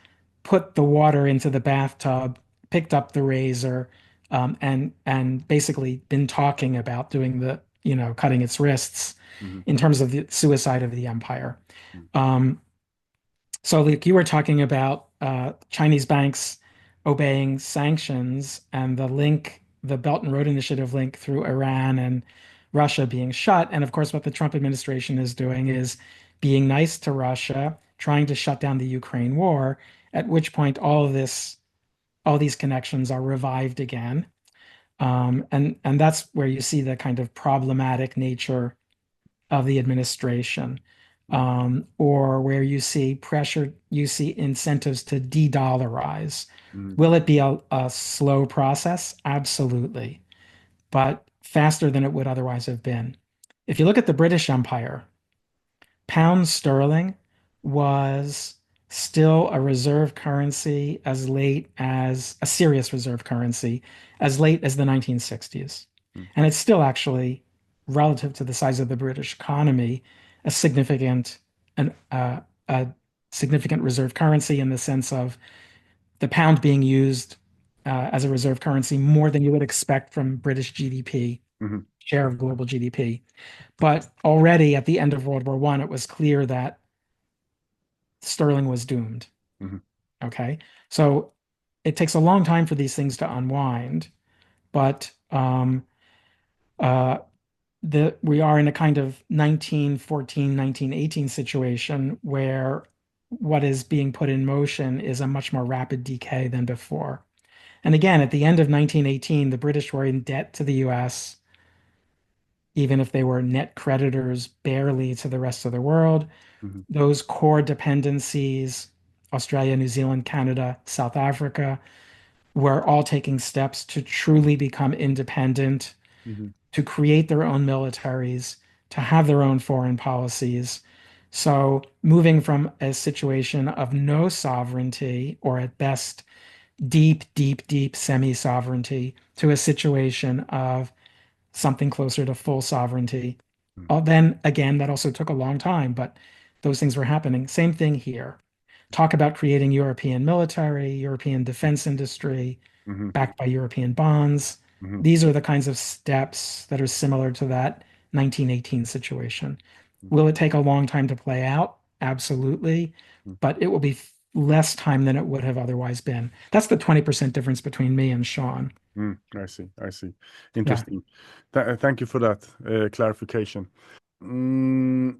put the water into the bathtub, picked up the razor, and basically been talking about doing the, cutting its wrists mhm, in terms of the suicide of the empire. mhm, Um, so, like you were talking about Chinese banks obeying sanctions and the link, the Belt and Road Initiative link through Iran and Russia being shut. And of course, what the Trump administration is doing is being nice to Russia, trying to shut down the Ukraine war, at which point all these connections are revived again. And that's where you see the kind of problematic nature of the administration, or where you see pressure, you see incentives to de-dollarize. mhm, Will it be a slow process? Absolutely, but faster than it would otherwise have been. If you look at the British Empire, pound sterling was still a reserve currency as late as a serious reserve currency as late as the 1960s. mhm, And it's still actually, relative to the size of the British economy, a significant an, a significant reserve currency in the sense of the pound being used as a reserve currency more than you would expect from British GDP, mhm, share of global GDP. But already at the end of World War One, it was clear that sterling was doomed. mhm, Okay. So it takes a long time for these things to unwind, but uh, we are in a kind of 1914, 1918 situation where what is being put in motion is a much more rapid decay than before. And again, at the end of 1918, the British were in debt to the US, even if they were net creditors barely to the rest of the world. mhm, Those core dependencies, Australia, New Zealand, Canada, South Africa, were all taking steps to truly become independent, mhm, to create their own militaries, to have their own foreign policies. So, moving from a situation of no sovereignty, or at best, deep, deep, deep semi-sovereignty, to a situation of something closer to full sovereignty. mhm, Then again, that also took a long time, but those things were happening. Same thing here. Talk about creating European military, European defense industry, mhm, backed by European bonds. mhm, These are the kinds of steps that are similar to that 1918 situation. mhm, Will it take a long time to play out? Absolutely. mhm. But it will be less time than it would have otherwise been. That's the 20% difference between me and Sean. I see. I see. Yeah. Interesting. Thank you for that clarification. Mm,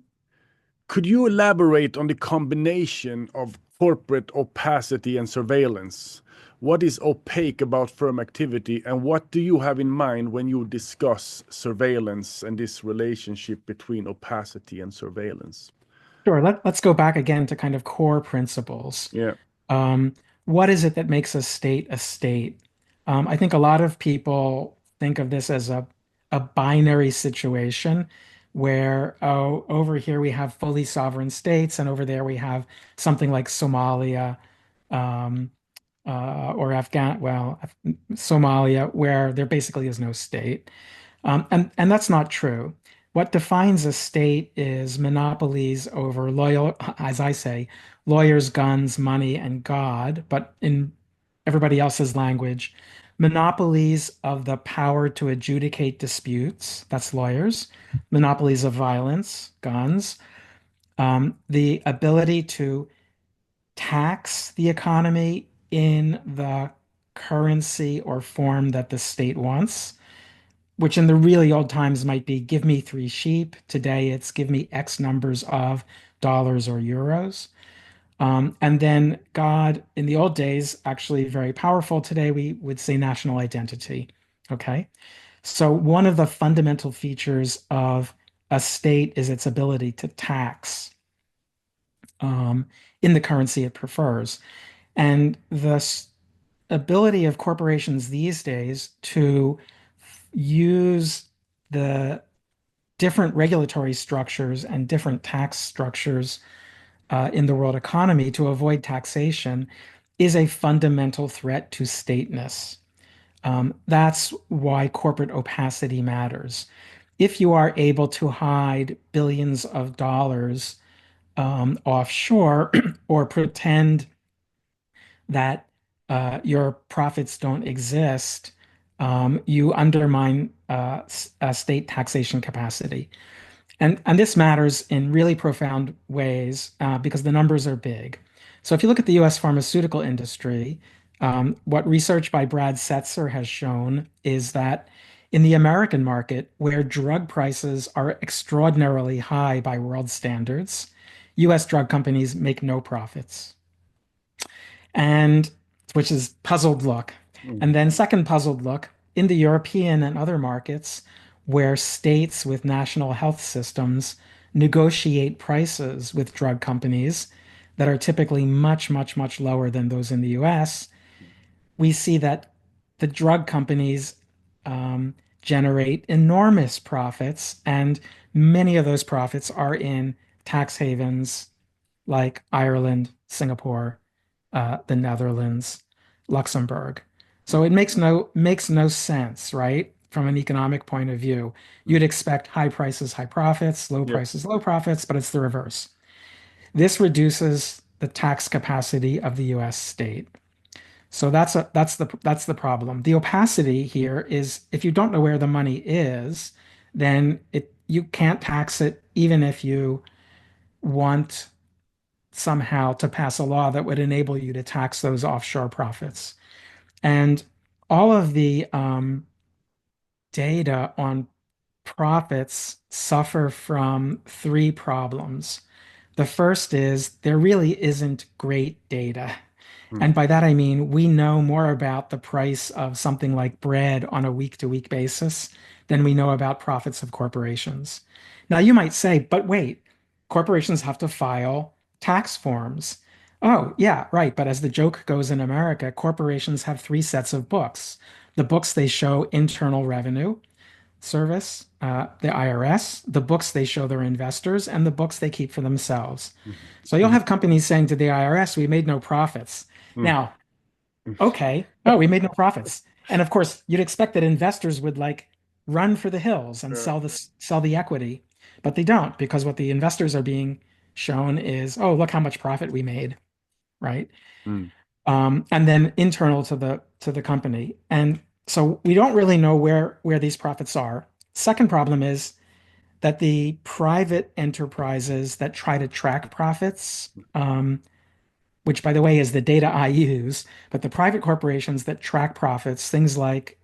could you elaborate on the combination of corporate opacity and surveillance? What is opaque about firm activity, and what do you have in mind when you discuss surveillance and this relationship between opacity and surveillance? Sure. Let's go back again to kind of core principles. Yeah. Um, what is it that makes a state a state? I think a lot of people think of this as a binary situation where, oh, over here we have fully sovereign states, and over there we have something like Somalia, um, or Somalia, where there basically is no state. And that's not true. What defines a state is monopolies over loyal, as I say, lawyers, guns, money, and God, but in everybody else's language, monopolies of the power to adjudicate disputes, that's lawyers, monopolies of violence, guns, the ability to tax the economy in the currency or form that the state wants, which in the really old times might be give me three sheep. Today it's give me X numbers of dollars or euros. And then God, in the old days, actually very powerful. Today we would say national identity. Okay. So one of the fundamental features of a state is its ability to tax um, in the currency it prefers. And the ability of corporations these days to use the different regulatory structures and different tax structures in the world economy to avoid taxation is a fundamental threat to stateness. That's why corporate opacity matters. If you are able to hide billions of dollars offshore or pretend that your profits don't exist, you undermine state taxation capacity. And this matters in really profound ways because the numbers are big. So if you look at the US pharmaceutical industry, what research by Brad Setzer has shown is that in the American market, where drug prices are extraordinarily high by world standards, US drug companies make no profits. And which is puzzled look. Mm. And then second puzzled look in the European and other markets where states with national health systems negotiate prices with drug companies that are typically much, much, much lower than those in the US, we see that the drug companies generate enormous profits, and many of those profits are in tax havens like Ireland, Singapore, the Netherlands, Luxembourg. So it makes no sense, right? From an economic point of view, you'd expect high prices, high profits, low Yeah. prices, low profits, but it's the reverse. This reduces the tax capacity of the US state. So that's the problem. The opacity here is if you don't know where the money is, then it you can't tax it even if you want somehow to pass a law that would enable you to tax those offshore profits. And all of the data on profits suffer from three problems. The first is there really isn't great data. Mm. And by that I mean we know more about the price of something like bread on a week-to-week basis than we know about profits of corporations. Now you might say, but wait, corporations have to file tax forms. Oh, yeah, right. But as the joke goes in America, corporations have three sets of books. The books they show internal revenue service, the IRS, the books they show their investors, and the books they keep for themselves. So you'll Mhm. have companies saying to the IRS, we made no profits. Mm. Now, okay, oh, we made no profits. And of course, you'd expect that investors would like run for the hills and Yeah. sell the equity, but they don't because what the investors are being shown is, oh, look how much profit we made, right? Mm. And then internal to the company. And so we don't really know where these profits are. Second problem is that the private enterprises that try to track profits, which by the way is the data I use, but the private corporations that track profits, things like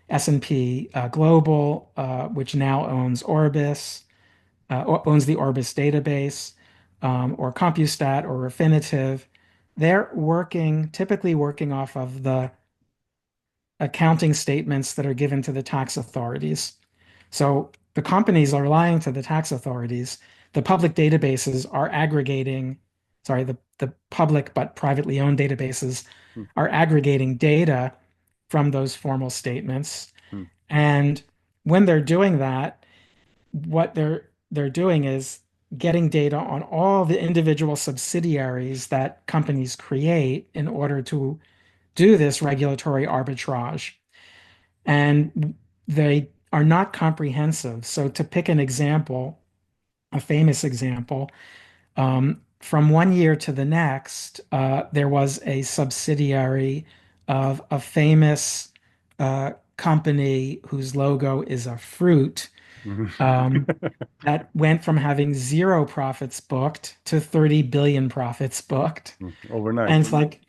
S&P Global, which now owns Orbis, owns the Orbis database, or Compustat or Refinitiv, they're typically working off of the accounting statements that are given to the tax authorities. So the companies are lying to the tax authorities. The public databases are aggregating, sorry, the public but privately owned databases Mm. are aggregating data from those formal statements. Mm. And when they're doing that, what they're doing is getting data on all the individual subsidiaries that companies create in order to do this regulatory arbitrage. And they are not comprehensive. So to pick an example, a famous example, from one year to the next, there was a subsidiary of a famous company whose logo is a fruit, Mhm. um, that went from having zero profits booked to 30 billion profits booked. And Overnight. it's like,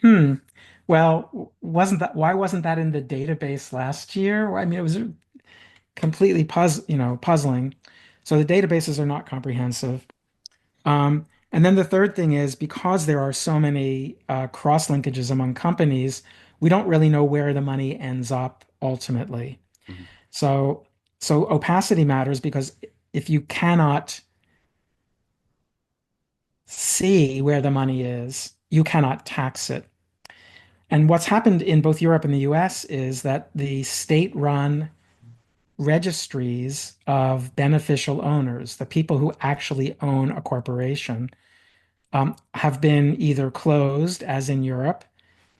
well, why wasn't that in the database last year? Well, I mean, it was completely puzzling. So the databases are not comprehensive. And then the third thing is because there are so many cross linkages among companies, we don't really know where the money ends up ultimately. Mhm. So, so opacity matters because if you cannot see where the money is, you cannot tax it. And what's happened in both Europe and the US is that the state-run registries of beneficial owners, the people who actually own a corporation, have been either closed, as in Europe,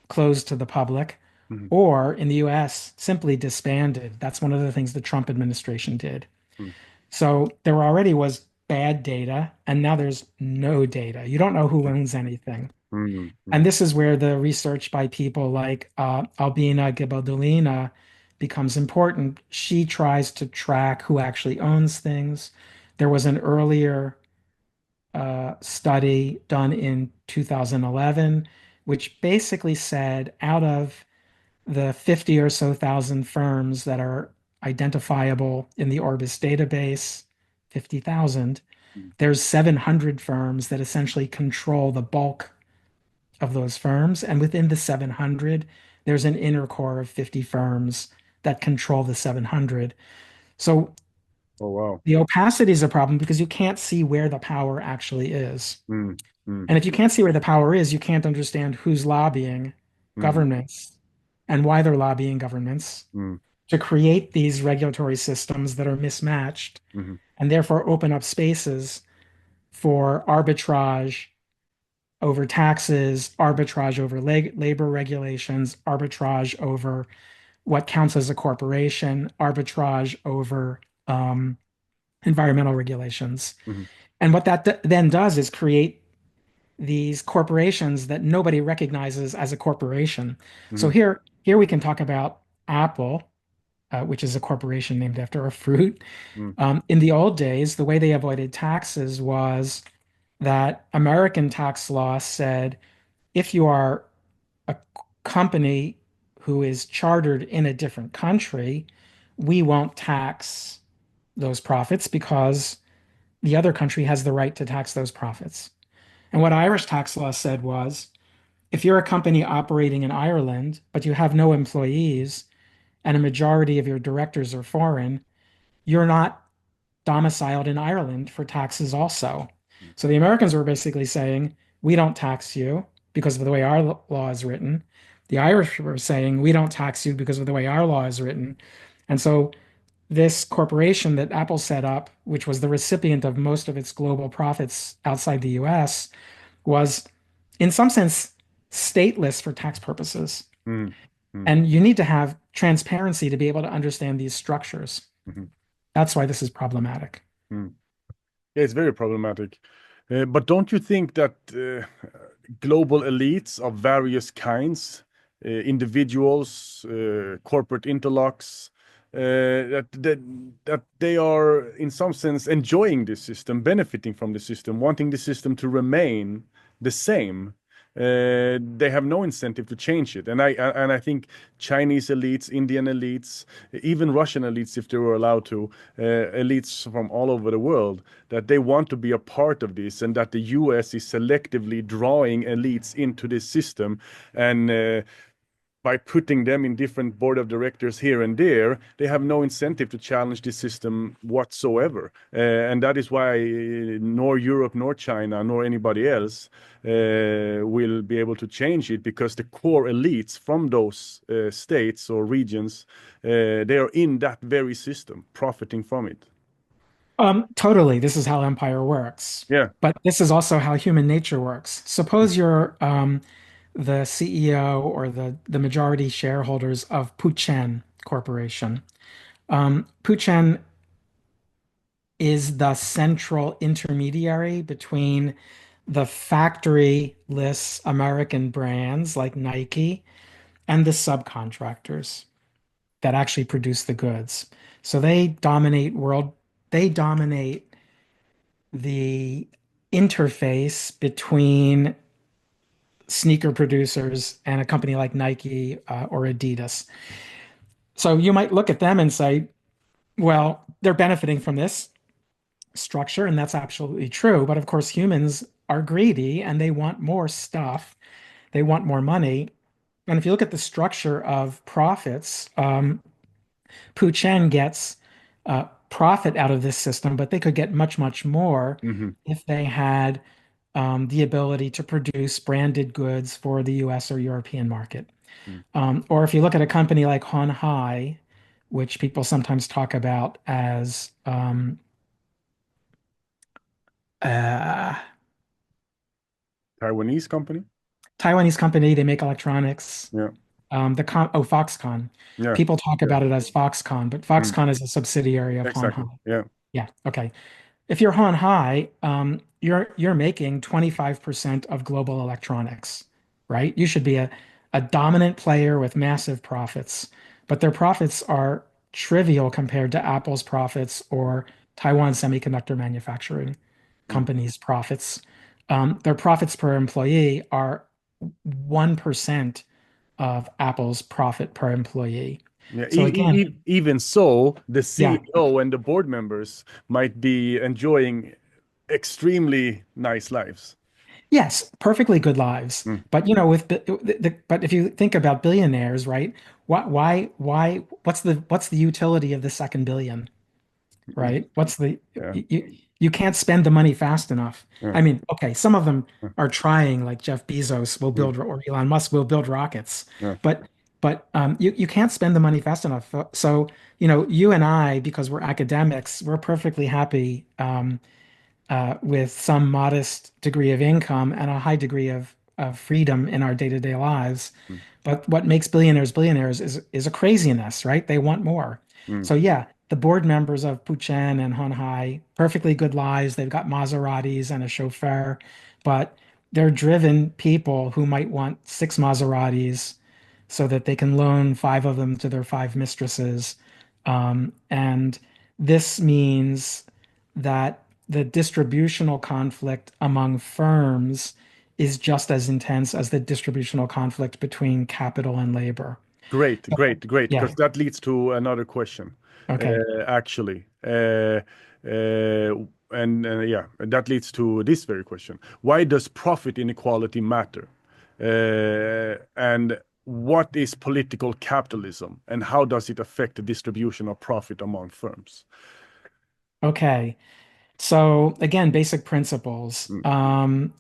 closed to the public, Mhm. or in the US, simply disbanded. That's one of the things the Trump administration did. Mhm. So there already was bad data, and now there's no data. You don't know who owns anything. Mhm. And Mhm. this is where the research by people like Albina Gebaldolina becomes important. She tries to track who actually owns things. There was an earlier study done in 2011, which basically said out of the 50 or so thousand firms that are identifiable in the Orbis database, 50,000, there's 700 firms that essentially control the bulk of those firms. And within the 700, there's an inner core of 50 firms that control the 700. So Oh, wow. the opacity is a problem because you can't see where the power actually is. Mm. Mm. And if you can't see where the power is, you can't understand who's lobbying Mm. governments and why they're lobbying governments Mm. to create these regulatory systems that are mismatched Mhm. and therefore open up spaces for arbitrage over taxes, arbitrage over labor regulations, arbitrage over what counts as a corporation, arbitrage over um, environmental regulations. Mhm. And what that then does is create these corporations that nobody recognizes as a corporation. So Mhm. here we can talk about Apple, which is a corporation named after a fruit. Mm. In the old days, the way they avoided taxes was that American tax law said if you are a company who is chartered in a different country, we won't tax those profits because the other country has the right to tax those profits. And what Irish tax law said was if you're a company operating in Ireland, but you have no employees and a majority of your directors are foreign, you're not domiciled in Ireland for taxes also. So the Americans were basically saying, we don't tax you because of the way our law is written. The Irish were saying, we don't tax you because of the way our law is written. And so this corporation that Apple set up, which was the recipient of most of its global profits outside the US, was in some sense stateless for tax purposes. Mm. Mm. And you need to have transparency to be able to understand these structures. Mhm. That's why this is problematic. Mm. Yeah, it's very problematic. But don't you think that global elites of various kinds, individuals, corporate interlocks, that they are in some sense enjoying this system, benefiting from the system, wanting the system to remain the same? They have no incentive to change it, and I think Chinese elites, Indian elites, even Russian elites, if they were allowed to, elites from all over the world, that they want to be a part of this, and that the US is selectively drawing elites into this system, and by putting them in different board of directors here and there, they have no incentive to challenge the system whatsoever. And that is why nor Europe, nor China, nor anybody else will be able to change it, because the core elites from those states or regions, they are in that very system, profiting from it. Totally. This is how empire works. Yeah. But this is also how human nature works. Suppose you're the CEO or the majority shareholders of Puchen Corporation. Puchen is the central intermediary between the factory-less American brands like Nike and the subcontractors that actually produce the goods. So they dominate the interface between sneaker producers and a company like Nike or Adidas. So you might look at them and say, well, they're benefiting from this structure, and that's absolutely true. But of course, humans are greedy and they want more stuff, they want more money. And if you look at the structure of profits, Pu Chen gets profit out of this system, but they could get much, much more Hmm. if they had the ability to produce branded goods for the US or European market. Or if you look at a company like Hon Hai, which people sometimes talk about as uh, Taiwanese company. Taiwanese company, they make electronics. Yeah. Foxconn. Yeah. People talk Yeah. about it as Foxconn, but Mm. Foxconn is a subsidiary of Hon Exactly. Hai. Yeah. Yeah, okay. If you're Hon Hai, you're making 25% of global electronics, right? You should be a dominant player with massive profits, but their profits are trivial compared to Apple's profits or Taiwan Semiconductor Manufacturing Mm. Company's profits. Their profits per employee are 1% of Apple's profit per employee. Yeah. So again, Even so, the yeah, CEO and the board members might be enjoying extremely nice lives. yes, perfectly good lives. Mm. But but if you think about billionaires, right? What's the utility of the second billion, right? What's the Yeah. you can't spend the money fast enough. Yeah. I mean, okay, some of them Yeah. are trying, like Jeff Bezos will Mm. build or Elon Musk will build rockets, Yeah. but you can't spend the money fast enough. So, you and I, because we're academics, we're perfectly happy. With some modest degree of income and a high degree of freedom in our day-to-day lives. Mm. But what makes billionaires billionaires is a craziness, right? They want more. Mm. So yeah, the board members of Puchen and Hon Hai, perfectly good lives. They've got Maseratis and a chauffeur, but they're driven people who might want six Maseratis so that they can loan five of them to their five mistresses. And this means that the distributional conflict among firms is just as intense as the distributional conflict between capital and labor. Great, great, great. Yeah. Because that leads to another question, Okay. actually. And yeah, that leads to this very question. Why does profit inequality matter? And what is political capitalism? And how does it affect the distribution of profit among firms? Okay. So again, basic principles. Mm.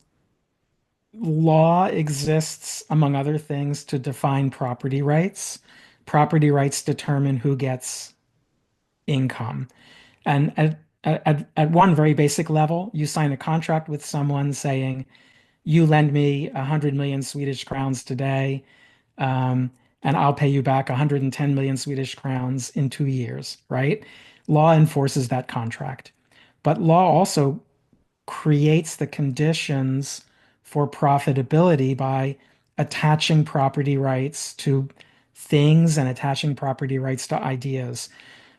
Law exists, among other things, to define property rights. Property rights determine who gets income. And at one very basic level, you sign a contract with someone saying, you lend me 100 million Swedish crowns today, um, and I'll pay you back 110 million Swedish crowns in 2 years, right? Law enforces that contract. But law also creates the conditions for profitability by attaching property rights to things and attaching property rights to ideas.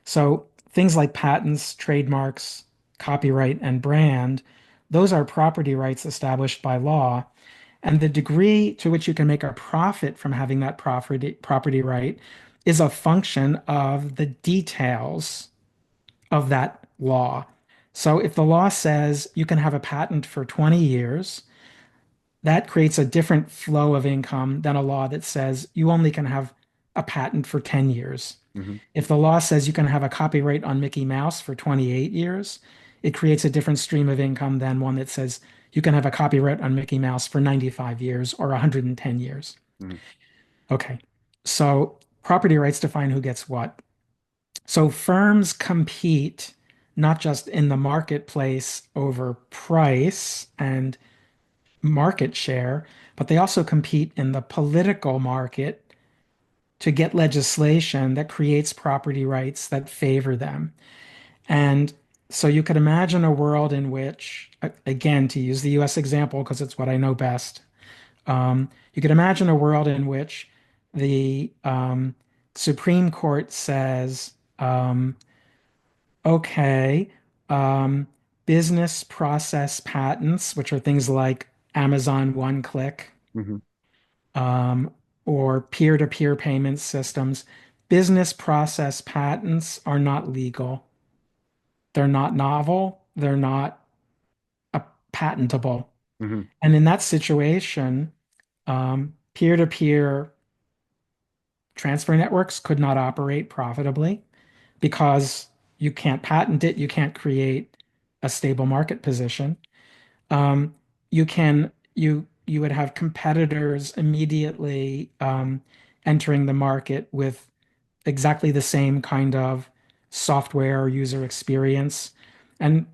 So things like patents, trademarks, copyright, and brand, those are property rights established by law. And the degree to which you can make a profit from having that property right is a function of the details of that law. So if the law says you can have a patent for 20 years, that creates a different flow of income than a law that says you only can have a patent for 10 years. Mhm. If the law says you can have a copyright on Mickey Mouse for 28 years, it creates a different stream of income than one that says you can have a copyright on Mickey Mouse for 95 years or 110 years. Mhm. Okay. So property rights define who gets what. So firms compete not just in the marketplace over price and market share, but they also compete in the political market to get legislation that creates property rights that favor them. And so you could imagine a world in which, again, to use the US example, because it's what I know best, you could imagine a world in which the Supreme Court says, okay, um, business process patents, which are things like Amazon one click, Mm-hmm. um, or peer-to-peer payment systems, business process patents are not legal. They're not novel. They're not patentable. Mm-hmm. And in that situation, peer-to-peer transfer networks could not operate profitably because you can't patent it, you can't create a stable market position. You can you would have competitors immediately entering the market with exactly the same kind of software or user experience. And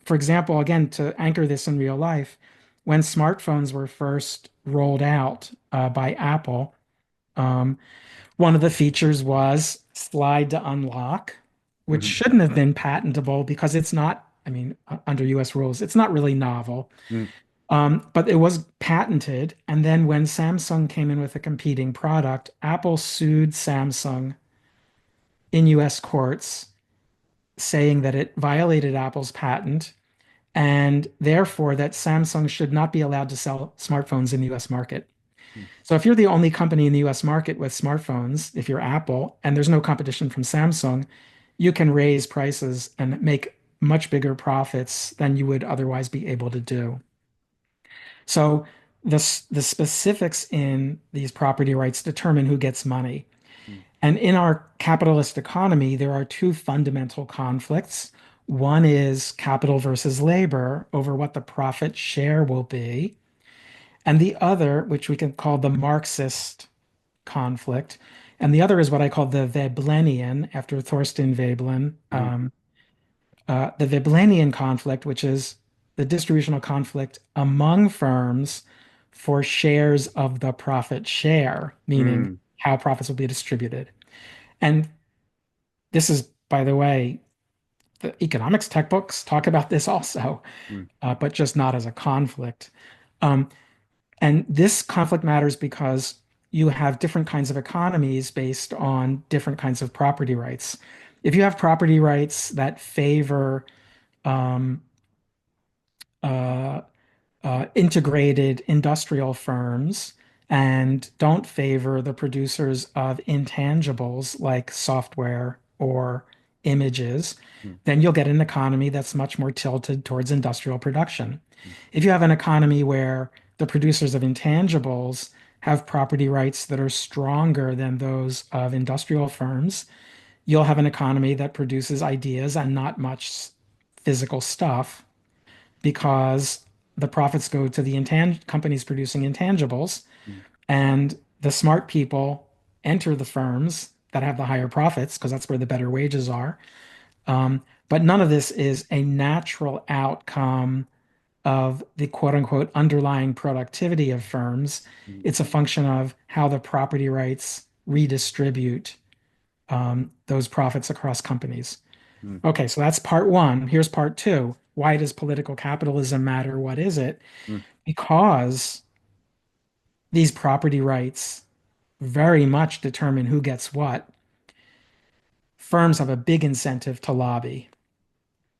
for example, again, to anchor this in real life, when smartphones were first rolled out by Apple, um, one of the features was slide to unlock, which Mm-hmm. shouldn't have been patentable because it's not, I mean, under US rules, it's not really novel. But it was patented. And then when Samsung came in with a competing product, Apple sued Samsung in US courts, saying that it violated Apple's patent and therefore that Samsung should not be allowed to sell smartphones in the US market. So if you're the only company in the US market with smartphones, if you're Apple and there's no competition from Samsung, you can raise prices and make much bigger profits than you would otherwise be able to do. So the specifics in these property rights determine who gets money. And in our capitalist economy, there are two fundamental conflicts. One is capital versus labor over what the profit share will be. And the other, which we can call the Marxist conflict, and the other is what I call the Veblennian, after Thorstein Veblen, Mm-hmm. the Veblenian conflict, which is the distributional conflict among firms for shares of the profit share, meaning Mm-hmm. how profits will be distributed. And this is, by the way, the economics textbooks talk about this also, but just not as a conflict. Um, and this conflict matters because you have different kinds of economies based on different kinds of property rights. If you have property rights that favor um, uh, integrated industrial firms and don't favor the producers of intangibles like software or images, then you'll get an economy that's much more tilted towards industrial production. If you have an economy where the producers of intangibles have property rights that are stronger than those of industrial firms, you'll have an economy that produces ideas and not much physical stuff because the profits go to the companies producing intangibles, and the smart people enter the firms that have the higher profits because that's where the better wages are. But none of this is a natural outcome of the quote unquote underlying productivity of firms. It's a function of how the property rights redistribute those profits across companies. Okay, so that's part one. Here's part two. Why does political capitalism matter? What is it? Because these property rights very much determine who gets what. Firms have a big incentive to lobby.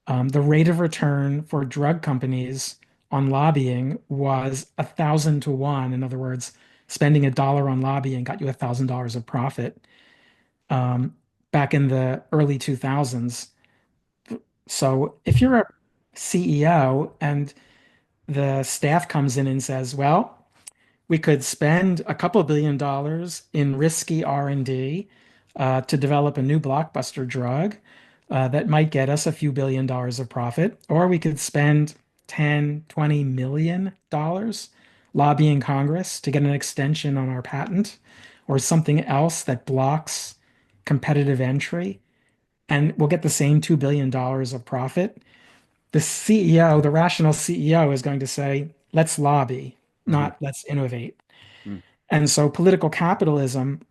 The rate of return for drug companies on lobbying was 1,000 to 1. In other words, spending $1 on lobbying got you $1,000 of profit um, back in the early 2000s. So if you're a CEO and the staff comes in and says, well, we could spend a couple $1 billion in risky R&D to develop a new blockbuster drug that might get us a few $1 billion of profit, or we could spend 10, 20 million dollars lobbying Congress to get an extension on our patent or something else that blocks competitive entry, and we'll get the same $2 billion of profit. The CEO, the rational CEO, is going to say, let's lobby, Mm-hmm. not let's innovate. And so political capitalism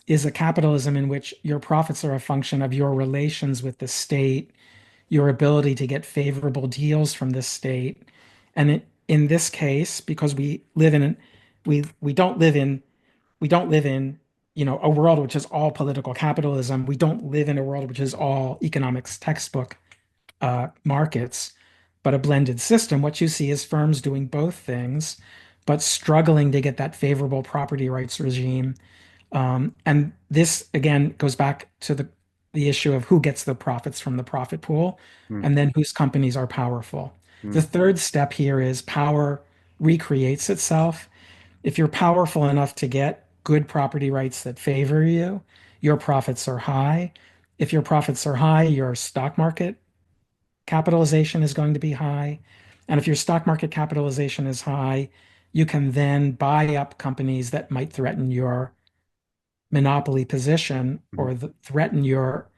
is a capitalism in which your profits are a function of your relations with the state, your ability to get favorable deals from the state. And in this case, because we don't live in we don't live in, a world which is all political capitalism. We don't live in a world which is all economics textbook markets, but a blended system. What you see is firms doing both things, but struggling to get that favorable property rights regime. And this again goes back to the issue of who gets the profits from the profit pool, mm, and then whose companies are powerful. The mm, third step here is power recreates itself. If you're powerful enough to get good property rights that favor you, your profits are high. If your profits are high, your stock market capitalization is going to be high. And if your stock market capitalization is high, you can then buy up companies that might threaten your monopoly position mm, or threaten your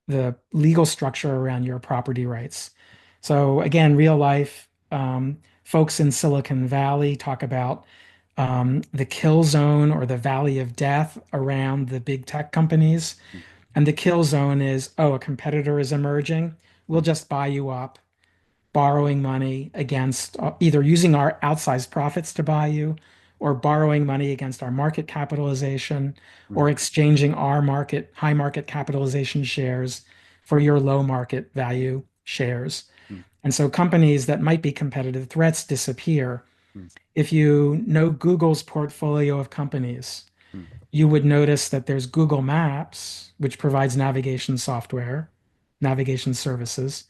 the legal structure around your property rights. So again, real life folks in Silicon Valley talk about the kill zone or the valley of death around the big tech companies. mm, And the kill zone is, oh, a competitor is emerging. We'll mm, just buy you up, borrowing money against either using our outsized profits to buy you or borrowing money against our market capitalization mm, or exchanging our high market capitalization shares for your low market value shares. mm, And so companies that might be competitive threats disappear. mm, If you know Google's portfolio of companies, mm, you would notice that there's Google Maps, which provides navigation software, navigation services.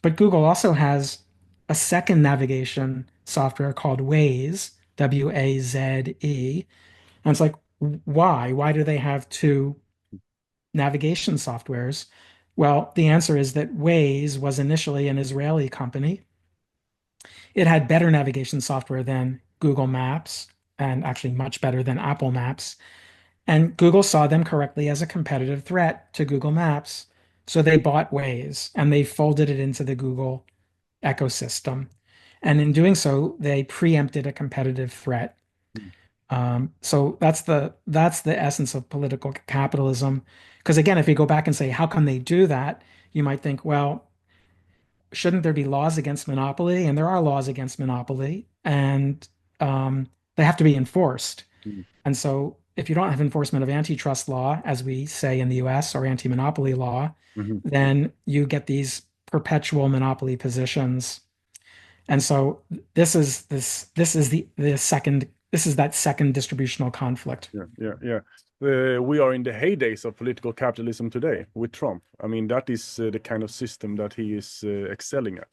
But Google also has a second navigation software called Waze, Waze. And it's like, why? Why do they have two navigation softwares? Well, the answer is that Waze was initially an Israeli company. It had better navigation software than Google Maps and actually much better than Apple Maps. And Google saw them correctly as a competitive threat to Google Maps. So they bought Waze and they folded it into the Google ecosystem. And in doing so, they preempted a competitive threat. mm, So that's the essence of political capitalism. Because again, if you go back and say, how can they do that? You might think, well, shouldn't there be laws against monopoly? And there are laws against monopoly, and they have to be enforced. mm, And so, if you don't have enforcement of antitrust law, as we say in the US, or anti-monopoly law, mhm. then you get these perpetual monopoly positions. And so, this is that second distributional conflict. Yeah, yeah, yeah. We are in the heydays of political capitalism today with Trump. I mean, that is the kind of system that he is excelling at.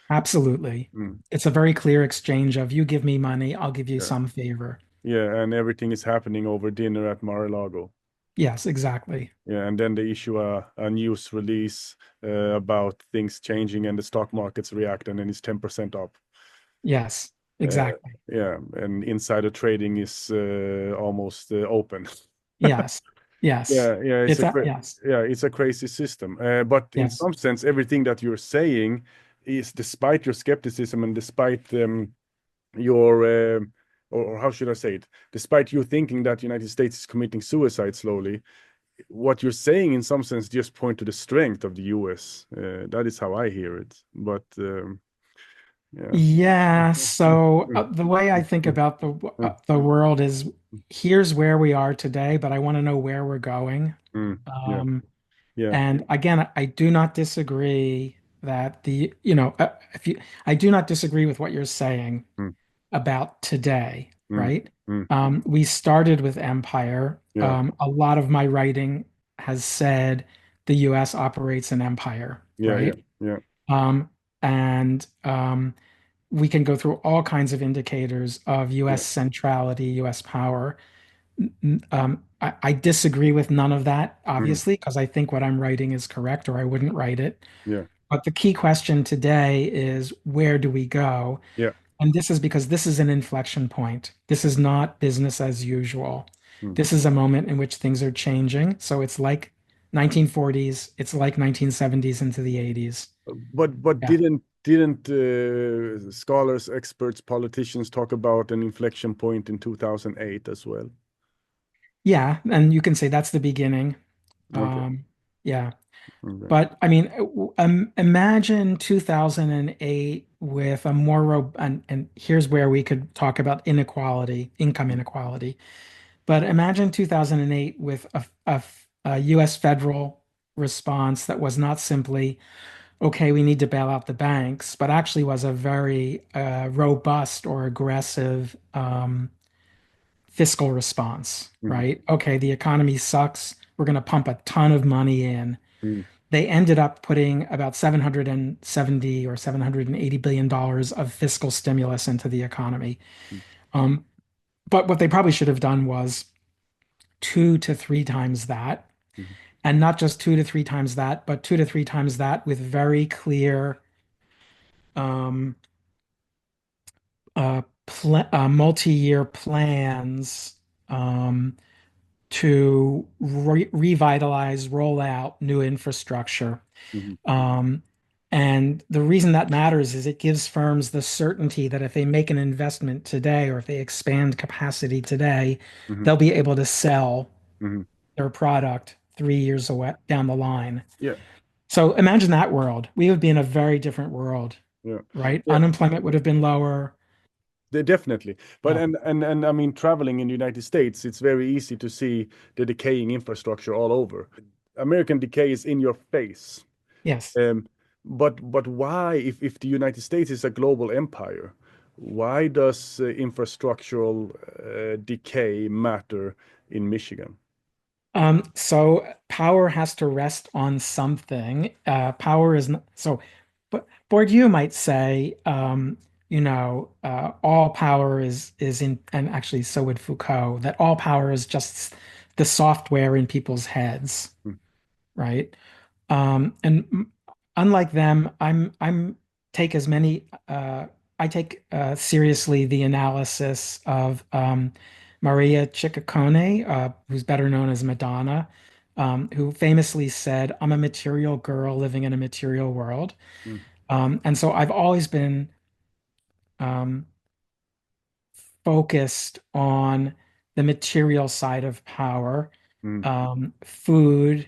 Absolutely. Mm, It's a very clear exchange of you give me money, I'll give you yeah, some favor. yeah, and everything is happening over dinner at Mar-a-Lago. Yes, exactly. Yeah, and then they issue a news release about things changing and the stock markets react, and then it's 10% up. Yes, Uh, exactly. yeah, and insider trading is almost open. Yes. Yes. Yeah, it's a Yes. yeah, it's a crazy system. But in Yes. some sense, everything that you're saying is, despite your skepticism and despite your or how should I say it, despite you thinking that the United States is committing suicide slowly, what you're saying in some sense just point to the strength of the US. That is how I hear it. But yeah. Yeah, so the way I think about the world is here's where we are today, but I want to know where we're going. Yeah, Um, yeah. and again, I do not disagree that if you, I do not disagree with what you're saying Mm, about today, mm, right? mm, We started with empire. yeah, A lot of my writing has said the US operates an empire, yeah, yeah, right? yeah, And we can go through all kinds of indicators of yeah, US centrality, US power. I disagree with none of that, mm, obviously, because I think what I'm writing is correct, or I wouldn't write it. yeah, But the key question today is where do we go? yeah. And this is because this is an inflection point. This is not business as usual. Mm. This is a moment in which things are changing. So it's like 1940s, it's like 1970s into the 80s. But Yeah. didn't scholars, experts, politicians talk about an inflection point in 2008 as well? Yeah, and you can say that's the beginning. Okay. Um, yeah. Okay. But I mean, imagine 2008 with a more and here's where we could talk about inequality, income inequality. But imagine 2008 with a US federal response that was not simply, okay, we need to bail out the banks, but actually was a very robust or aggressive fiscal response, Mhm. right? Okay, the economy sucks. We're going to pump a ton of money in. Mhm. They ended up putting about 770 or 780 billion dollars of fiscal stimulus into the economy. Um, but what they probably should have done was two to three times that, Mhm. and not just two to three times that, but two to three times that with very clear um, multi-year plans um, to revitalize, roll out new infrastructure. Mhm. Um, and the reason that matters is it gives firms the certainty that if they make an investment today or if they expand capacity today, Mhm. they'll be able to sell Mhm. their product 3 years away down the line. Yeah. So imagine that world. We would be in a very different world, Yeah. right? Yeah. Unemployment would have been lower. Definitely. But Yeah. and I mean, traveling in the United States, it's very easy to see the decaying infrastructure all over. American decay is in your face. Yes. Um, but why, if the United States is a global empire, why does infrastructural decay matter in Michigan? So power has to rest on something. Power is not, so, but Bourdieu might say, all power is in, and actually so would Foucault, that all power is just the software in people's heads, Mm. right? And unlike them, I'm take as many I take seriously the analysis of Maria Ciccone, who's better known as Madonna, who famously said, "I'm a material girl living in a material world." Mm. And so I've always been um, focused on the material side of power, Mm. food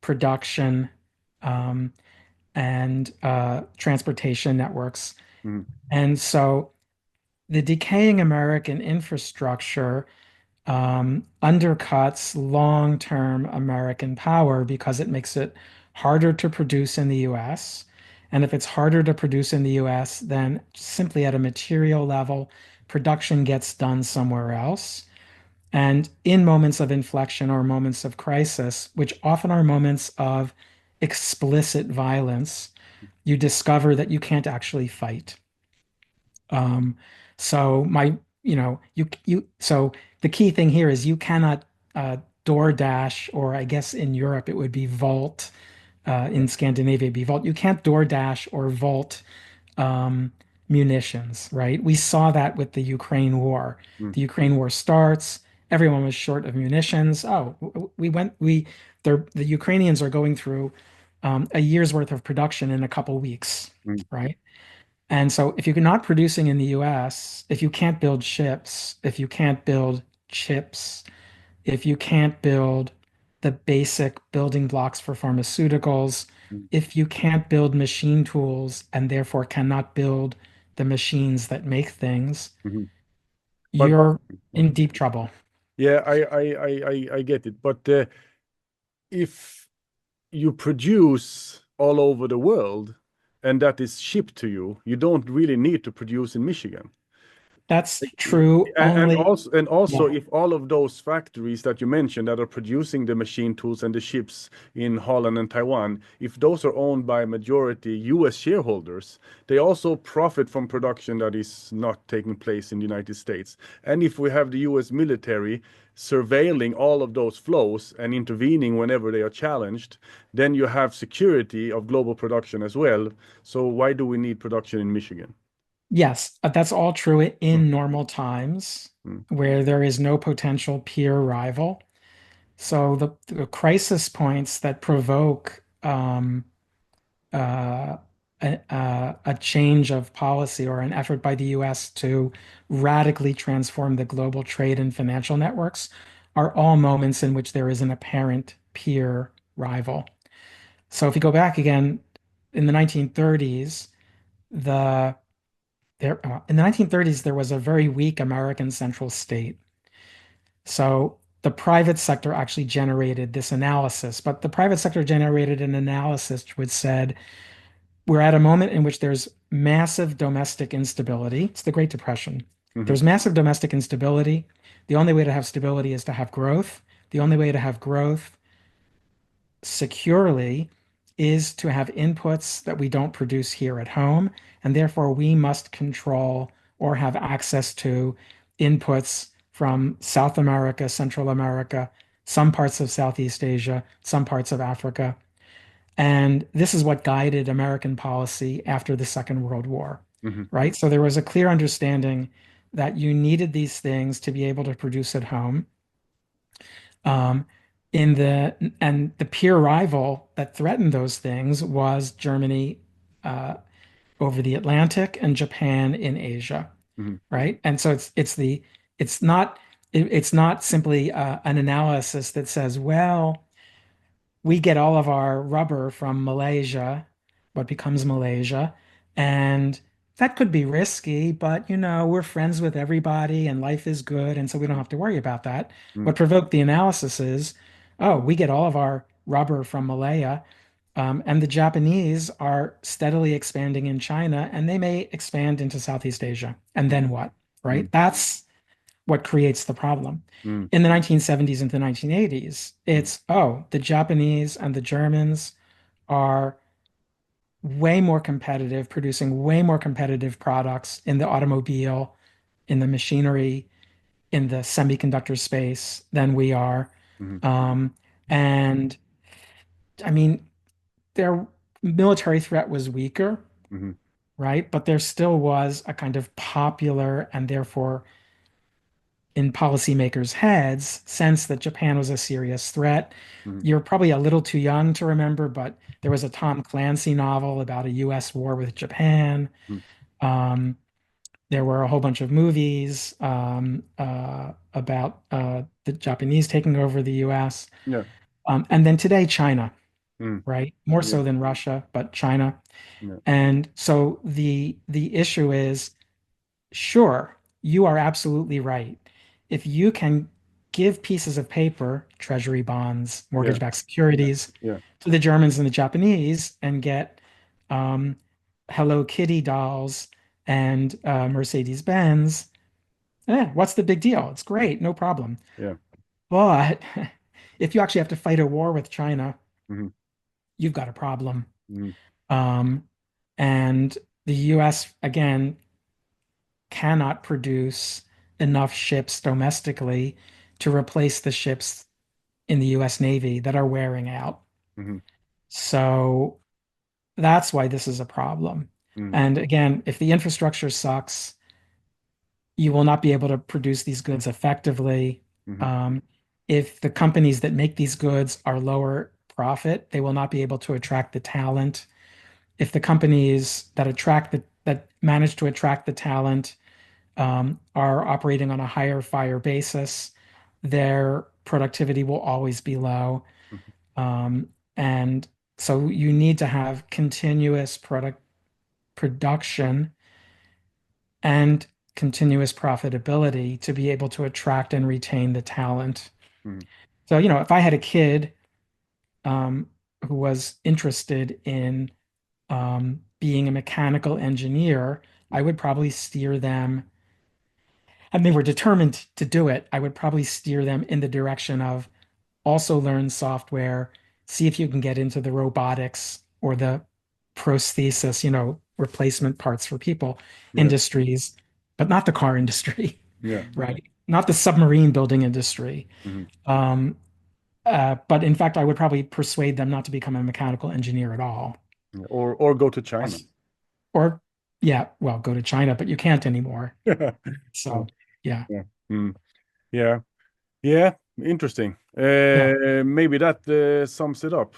production. Um, and transportation networks. Mm. And so the decaying American infrastructure undercuts long-term American power because it makes it harder to produce in the US. And if it's harder to produce in the US, then simply at a material level, production gets done somewhere else. And in moments of inflection or moments of crisis, which often are moments of explicit violence, you discover that you can't actually fight. Um, so so the key thing here is you cannot DoorDash, or I guess in Europe it would be Volt, Yeah. in Scandinavia it'd be Volt. You can't DoorDash or Volt um, munitions, right? We saw that with the Ukraine war. Mm. The Ukraine war starts, everyone was short of munitions. Oh, the Ukrainians are going through a year's worth of production in a couple weeks, Mm. right? And so if you're not producing in the US, if you can't build ships, if you can't build chips, if you can't build the basic building blocks for pharmaceuticals, Mm. if you can't build machine tools and therefore cannot build the machines that make things, Mhm. But you're in deep trouble. yeah, I get it. But if you produce all over the world and that is shipped to you, you don't really need to produce in Michigan. That's true And only, also yeah. if all of those factories that you mentioned that are producing the machine tools and the ships in Holland and Taiwan, if those are owned by majority US shareholders, they also profit from production that is not taking place in the United States. And if we have the US military surveilling all of those flows and intervening whenever they are challenged, then you have security of global production as well. So why do we need production in Michigan? Yes, that's all true Mm. in normal times Mm. where there is no potential peer rival. So the crisis points that provoke uh, a change of policy or an effort by the US to radically transform the global trade and financial networks are all moments in which there is an apparent peer rival. So if you go back again in the 1930s, the in the 1930s there was a very weak American central state. So the private sector actually generated this analysis, but the private sector generated an analysis which said we're at a moment in which there's massive domestic instability. It's the Great Depression. Hmm. There's massive domestic instability. The only way to have stability is to have growth. The only way to have growth securely is to have inputs that we don't produce here at home. And therefore, we must control or have access to inputs from South America, Central America, some parts of Southeast Asia, some parts of Africa. And this is what guided American policy after the Second World War, Hmm. right? So there was a clear understanding that you needed these things to be able to produce at home. Um, and the peer rival that threatened those things was Germany uh, over the Atlantic and Japan in Asia, Hmm. right? And so it's not it's not simply an analysis that says, well, we get all of our rubber from Malaysia, what becomes Malaysia, and that could be risky, but we're friends with everybody and life is good, and so we don't have to worry about that. Hmm. What provoked the analysis is, oh, we get all of our rubber from Malaya, and the Japanese are steadily expanding in China, and they may expand into Southeast Asia. And then what, Hmm. right? That's what creates the problem. Hmm. In the 1970s and the 1980s, it's, oh, the Japanese and the Germans are way more competitive, producing way more competitive products in the automobile, in the machinery, in the semiconductor space than we are. Hmm. Um, and I mean, their military threat was weaker, Hmm. right? But there still was a kind of popular and therefore in policymakers' heads sense that Japan was a serious threat. Hmm. You're probably a little too young to remember, but there was a Tom Clancy novel about a US war with Japan. Hmm. Um, there were a whole bunch of movies about the Japanese taking over the US. Yeah. And then today, China, Hmm. right? More Yeah. so than Russia, but China. Yeah. And so the issue is, sure, you are absolutely right. If you can give pieces of paper, treasury bonds, Yeah. mortgage-backed securities, Yeah. to the Germans and the Japanese and get um, Hello Kitty dolls and Mercedes-Benz, what's the big deal? It's great, no problem. Yeah. But if you actually have to fight a war with China, Hmm. you've got a problem. Hmm. Um, and the US, again, cannot produce enough ships domestically to replace the ships in the US Navy that are wearing out. Hmm. So that's why this is a problem. Hmm. And again, if the infrastructure sucks, you will not be able to produce these goods effectively. Hmm. Um, if the companies that make these goods are lower profit, they will not be able to attract the talent. If the companies that manage to attract the talent are operating on a higher fire basis, their productivity will always be low. Um, and so you need to have continuous production and continuous profitability to be able to attract and retain the talent. Hmm. So, if I had a kid um, who was interested in being a mechanical engineer, I would probably steer them and they were determined to do it, I would probably steer them in the direction of also learn software, see if you can get into the robotics or the prosthesis, replacement parts for people Yeah. industries, but not the car industry, Yeah. right? Not the submarine building industry. Hmm. Um, but in fact, I would probably persuade them not to become a mechanical engineer at all. Or go to China. Or, yeah, well, go to China, but you can't anymore. Yeah. So, yeah, Yeah. Hmm. Yeah. Yeah. Interesting. yeah. Maybe that sums it up.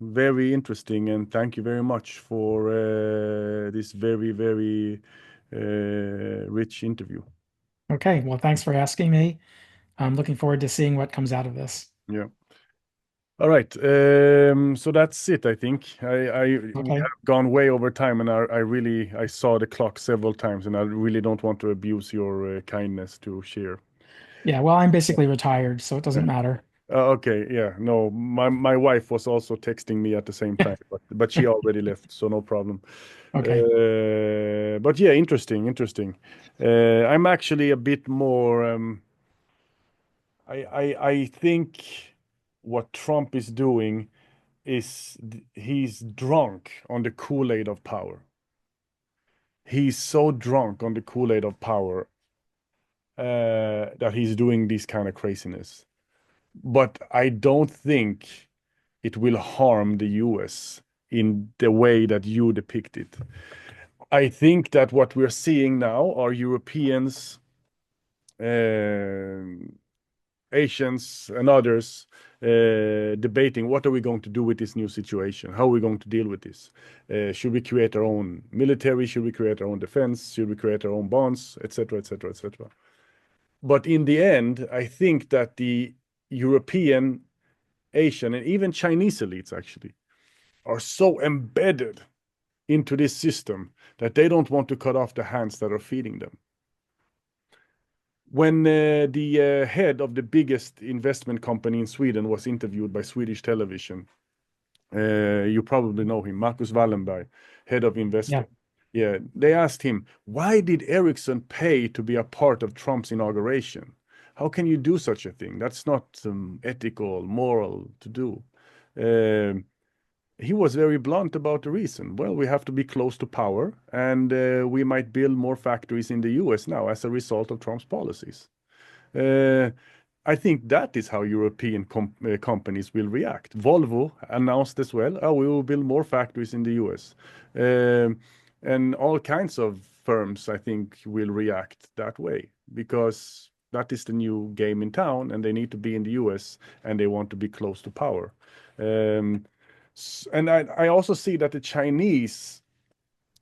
Very interesting, and thank you very much for this very, very rich interview. Okay, well, thanks for asking me. I'm looking forward to seeing what comes out of this. Yeah. All right. So that's it, I think. We Okay. have gone way over time, and I saw the clock several times, and I really don't want to abuse your kindness to share. Yeah, well, I'm basically retired, so it Yeah. doesn't matter. Okay, yeah, no, my wife was also texting me at the same time, but she already left, so no problem. Okay. But yeah, interesting. I'm actually a bit more. I think what Trump is doing is he's drunk on the Kool-Aid of power. He's so drunk on the Kool-Aid of power that he's doing this kind of craziness. But I don't think it will harm the US in the way that you depict it. I think that what we're seeing now are Europeans, um Asians, and others debating what are we going to do with this new situation? How are we going to deal with this? Should we create our own military? Should we create our own defense? Should we create our own bonds, etc., etc., etc.? But in the end, I think that the European, Asian, and even Chinese elites actually are so embedded into this system that they don't want to cut off the hands that are feeding them. When the head of the biggest investment company in Sweden was interviewed by Swedish television, you probably know him, Marcus Wallenberg, head of Yeah. investing. Yeah, they asked him, why did Ericsson pay to be a part of Trump's inauguration? How can you do such a thing? That's not ethical, moral to do. Um he was very blunt about the reason. Well, we have to be close to power, and we might build more factories in the US now as a result of Trump's policies. Uh, I think that is how European companies will react. Volvo announced as well, oh, we will build more factories in the US. Um, and all kinds of firms, I think, will react that way because that is the new game in town, and they need to be in the US and they want to be close to power. Um, and I also see that the Chinese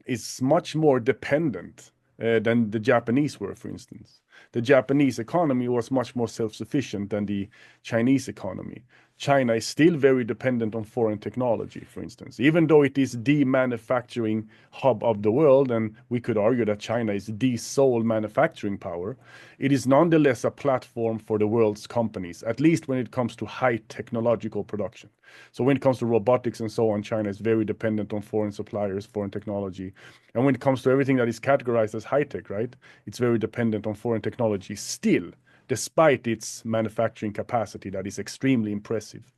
is much more dependent than the Japanese were, for instance. The Japanese economy was much more self-sufficient than the Chinese economy. China is still very dependent on foreign technology, for instance, even though it is the manufacturing hub of the world, and we could argue that China is the sole manufacturing power. It is nonetheless a platform for the world's companies, at least when it comes to high technological production. So when it comes to robotics and so on, China is very dependent on foreign suppliers, foreign technology. And when it comes to everything that is categorized as high tech, right, it's very dependent on foreign technology still, despite its manufacturing capacity that is extremely impressive.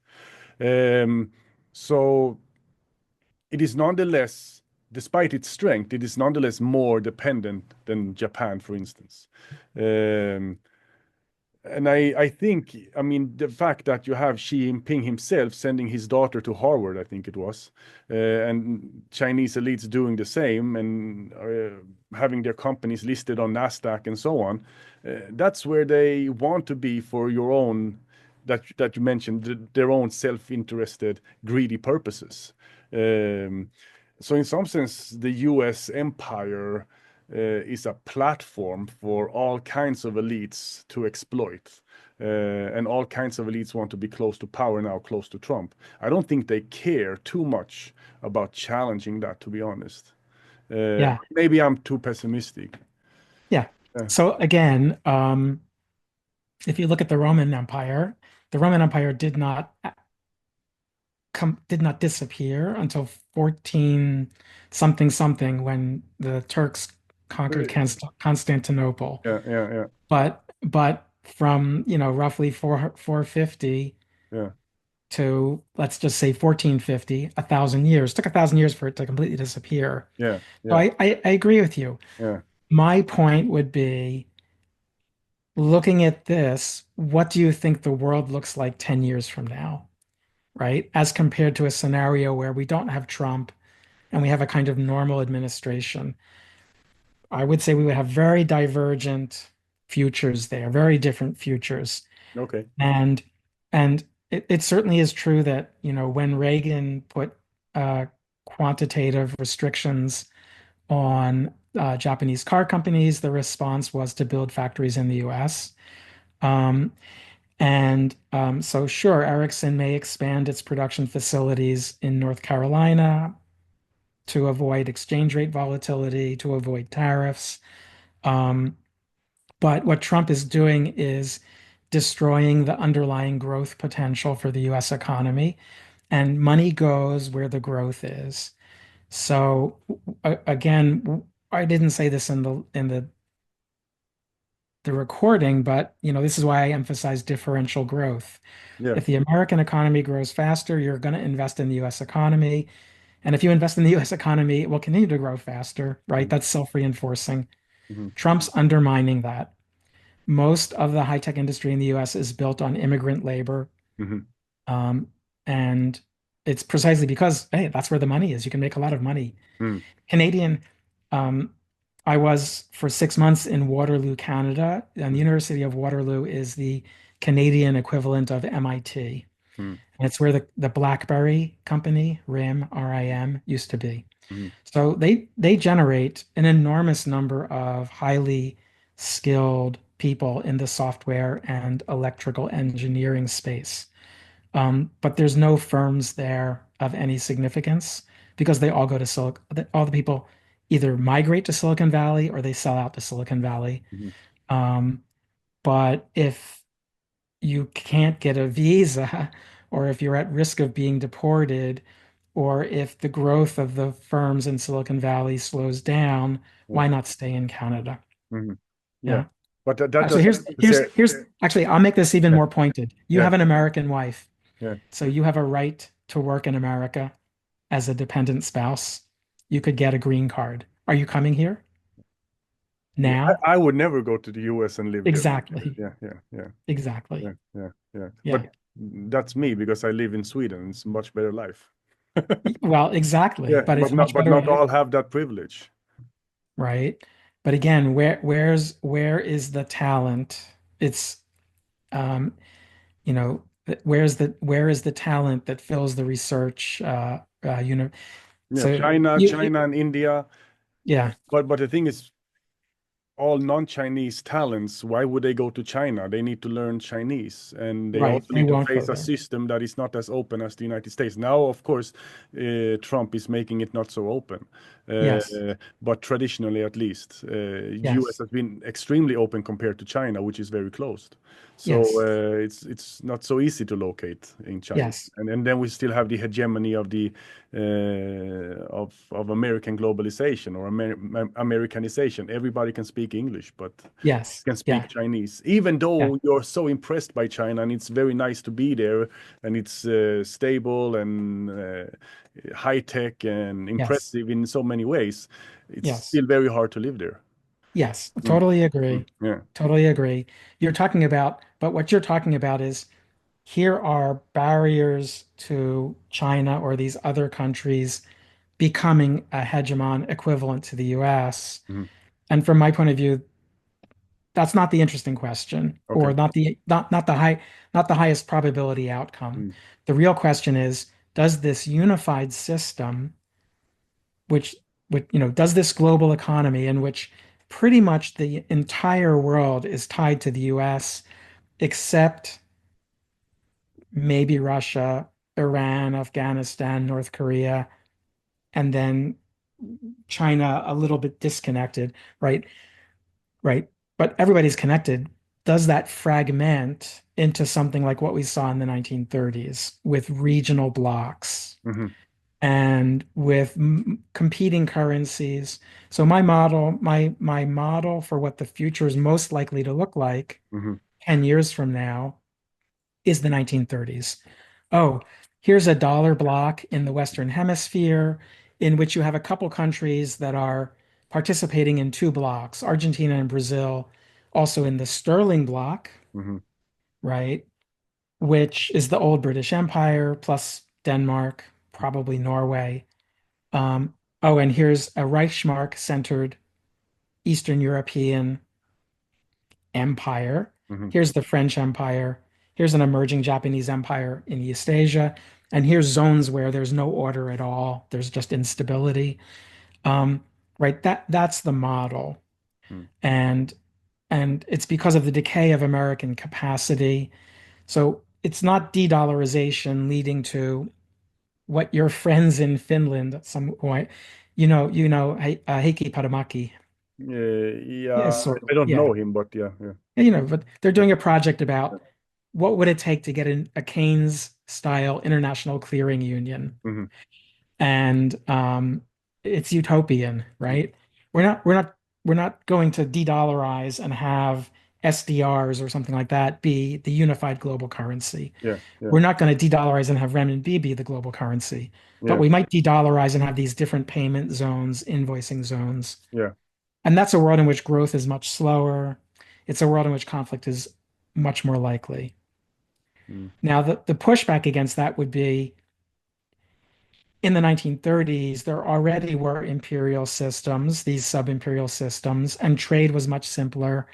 Um, so it is nonetheless, despite its strength, it is nonetheless more dependent than Japan, for instance. Um, and I think, I mean, the fact that you have Xi Jinping himself sending his daughter to Harvard, I think it was, and Chinese elites doing the same and having their companies listed on NASDAQ and so on, that's where they want to be for your own, that you mentioned, their own self-interested, greedy purposes. Um, so in some sense, the US empire is a platform for all kinds of elites to exploit. And all kinds of elites want to be close to power now, close to Trump. I don't think they care too much about challenging that, to be honest. Yeah. Maybe I'm too pessimistic. Yeah. Uh, So again, if you look at the Roman Empire did not disappear until 14 something something when the Turks conquered Constantinople. yeah. But from, roughly 450 Yeah, to, let's just say, 1450, 1,000 years. It took 1,000 years for it to completely disappear. yeah, So yeah, I agree with you. yeah. My point would be, looking at this, what do you think the world looks like 10 years from now, right? As compared to a scenario where we don't have Trump and we have a kind of normal administration. I would say we would have very divergent futures there, very different futures. Okay. And and it certainly is true that, when Reagan put quantitative restrictions on Japanese car companies, the response was to build factories in the US. Um, so, sure, Ericsson may expand its production facilities in North Carolina to avoid exchange rate volatility, to avoid tariffs. Um, but what Trump is doing is destroying the underlying growth potential for the US economy, and money goes where the growth is. So, again, I didn't say this in the recording, but this is why I emphasize differential growth. Yeah. If the American economy grows faster, you're going to invest in the US economy. And if you invest in the US economy, it will continue to grow faster, right? Mhm. That's self-reinforcing. Mhm. Trump's undermining that. Most of the high-tech industry in the US is built on immigrant labor. Mhm. Um, and it's precisely because, hey, that's where the money is. You can make a lot of money. Mhm. Canadian, um, I was for 6 months in Waterloo, Canada, and the Mhm. University of Waterloo is the Canadian equivalent of MIT. Mhm. And it's where the BlackBerry company, RIM, RIM, used to be. Mhm. So they generate an enormous number of highly skilled people in the software and electrical engineering space. But there's no firms there of any significance because they all go to Silicon. All the people either migrate to Silicon Valley or they sell out to Silicon Valley. Mhm. Um, but if you can't get a visa, or if you're at risk of being deported, or if the growth of the firms in Silicon Valley slows down, Yeah. why not stay in Canada? Mhm. Yeah. Yeah. But that Actually, doesn't say, actually, I'll make this even yeah. more pointed. You Yeah. have an American wife, Yeah. so you have a right to work in America as a dependent spouse. You could get a green card. Are you coming here Yeah. now? I would never go to the US and live there. Exactly. Yeah. Yeah. Yeah. Exactly. Yeah. Yeah. Yeah. Yeah. But that's me because I live in Sweden. It's a much better life. Well, exactly. Yeah. But it's much But better, not all have that privilege. right? But again, where is the talent? It's um, where is the talent that fills the research Yeah. so China and India. yeah, But the thing is, all non-Chinese talents, why would they go to China? They need to learn Chinese, and they right. also They need to won't go face a there. system that is not as open as the United States. Now, of course, Trump is making it not so open, Yes. but traditionally, at least, US Yes. has been extremely open compared to China, which is very closed. So Yes. it's not so easy to locate in China, Yes. and then we still have the hegemony of the of American globalization or Americanization. Everybody can speak English, but Yes. can speak Yeah. Chinese. Even Yeah. though you're so impressed by China and it's very nice to be there and it's stable and high tech and Yes. impressive in so many ways, it's Yes. still very hard to live there. Yes. Mm, Totally agree. yeah. Totally agree. But what you're talking about is here are barriers to China or these other countries becoming a hegemon equivalent to the US. Mhm. And from my point of view, that's not the interesting question, or Okay. not the highest probability outcome. Mm, The real question is, does this unified system, which does this global economy in which pretty much the entire world is tied to the US, except maybe Russia, Iran, Afghanistan, North Korea, and then China a little bit disconnected, right? Right. But everybody's connected. Does that fragment into something like what we saw in the 1930s with regional blocks mhm, and with competing currencies? So my model for what the future is most likely to look like mhm, 10 years from now is the 1930s. Oh, here's a dollar block in the Western Hemisphere in which you have a couple countries that are participating in two blocks, Argentina and Brazil, also in the sterling block, mhm, right? Which is the old British Empire plus Denmark, probably Norway. Oh, and here's a Reichsmark centered Eastern European empire. mhm, Here's the French Empire. Here's an emerging Japanese empire in East Asia. And here's zones where there's no order at all. There's just instability. Um, right. That's the model. mm, And and it's because of the decay of American capacity. So it's not de-dollarization leading to what your friends in Finland, some who Heikki Paramaki, Yeah, yeah, sort of, I don't yeah, know him, but yeah, yeah, but they're yeah. doing a project Yeah. about what would it take to get a Keynes style international clearing union, Hmm. and it's utopian, right? We're not we're not we're not going to de-dollarize and have SDRs or something like that be the unified global currency. Yeah, yeah, We're not going to de-dollarize and have renminbi be the global currency, but yeah, we might de-dollarize and have these different payment zones, invoicing zones. yeah. And that's a world in which growth is much slower. It's a world in which conflict is much more likely. Mm, Now, the pushback against that would be in the 1930s, there already were imperial systems, these sub-imperial systems, and trade was much simpler.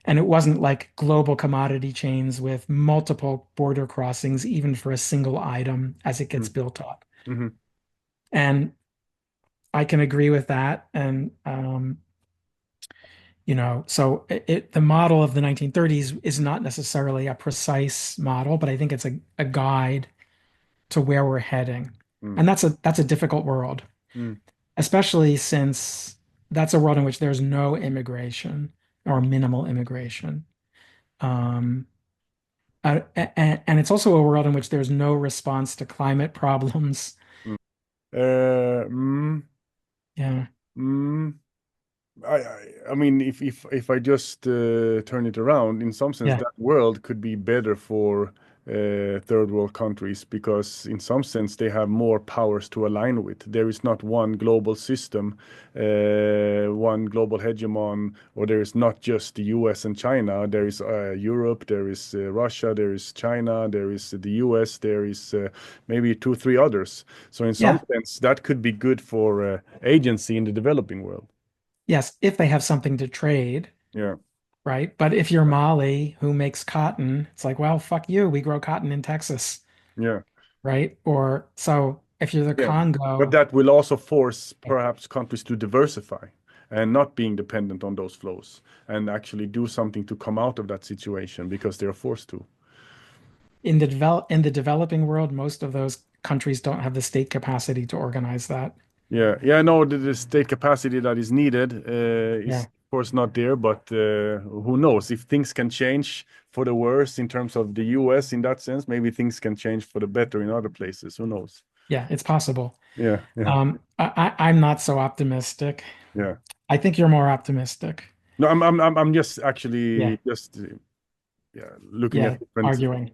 And it wasn't like global commodity chains with multiple border crossings, even for a single item as it gets mm, built up. hmm. And I can agree with that. And, so the model of the 1930s is not necessarily a precise model, but I think it's a guide to where we're heading. Mm, And that's a difficult world, mm. especially since that's a world in which there's no immigration or minimal immigration. Um, and it's also a world in which there's no response to climate problems. Mm. Uh, mm, Yeah, mm. I mean, if I just turn it around, in some sense, yeah, that world could be better for third world countries because, in some sense, they have more powers to align with. There is not one global system, one global hegemon, or there is not just the US and China. There is Europe, there is Russia, there is China, there is the US, there is maybe two, three others. So, in some yeah, sense, that could be good for agency in the developing world. yes, if they have something to trade, Yeah. right? But if you're Mali, who makes cotton, it's like, well, fuck you, we grow cotton in Texas, Yeah, right? Or so if you're the yeah. But Congo, that will also force perhaps countries to diversify and not being dependent on those flows and actually do something to come out of that situation because they're forced to. in the developing world, most of those countries don't have the state capacity to organize that. Yeah, yeah, no, the state capacity that is needed is Yeah. of course not there, but who knows if things can change for the worse in terms of the US in that sense, maybe things can change for the better in other places. Who knows? Yeah, it's possible. Yeah, yeah, I'm not so optimistic. yeah. I think you're more optimistic. No, I'm just Yeah, actually just yeah, looking at yeah, different arguing.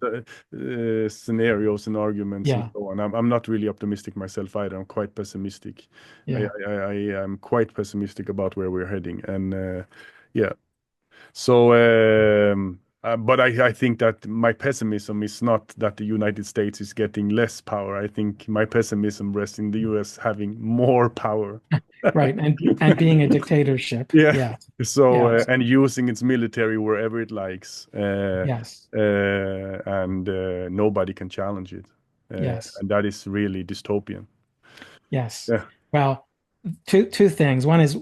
scenarios and arguments and Yeah, so on. I'm not really optimistic myself either. I'm quite pessimistic. yeah. I am quite pessimistic about where we're heading. And yeah, so but I think that my pessimism is not that the United States is getting less power. I think my pessimism rests in the US having more power. Right. And being a dictatorship. Yeah. Yeah, So yeah, and using its military wherever it likes, yes, and nobody can challenge it, yes, and that is really dystopian. yes. Yeah. Well, two things. One is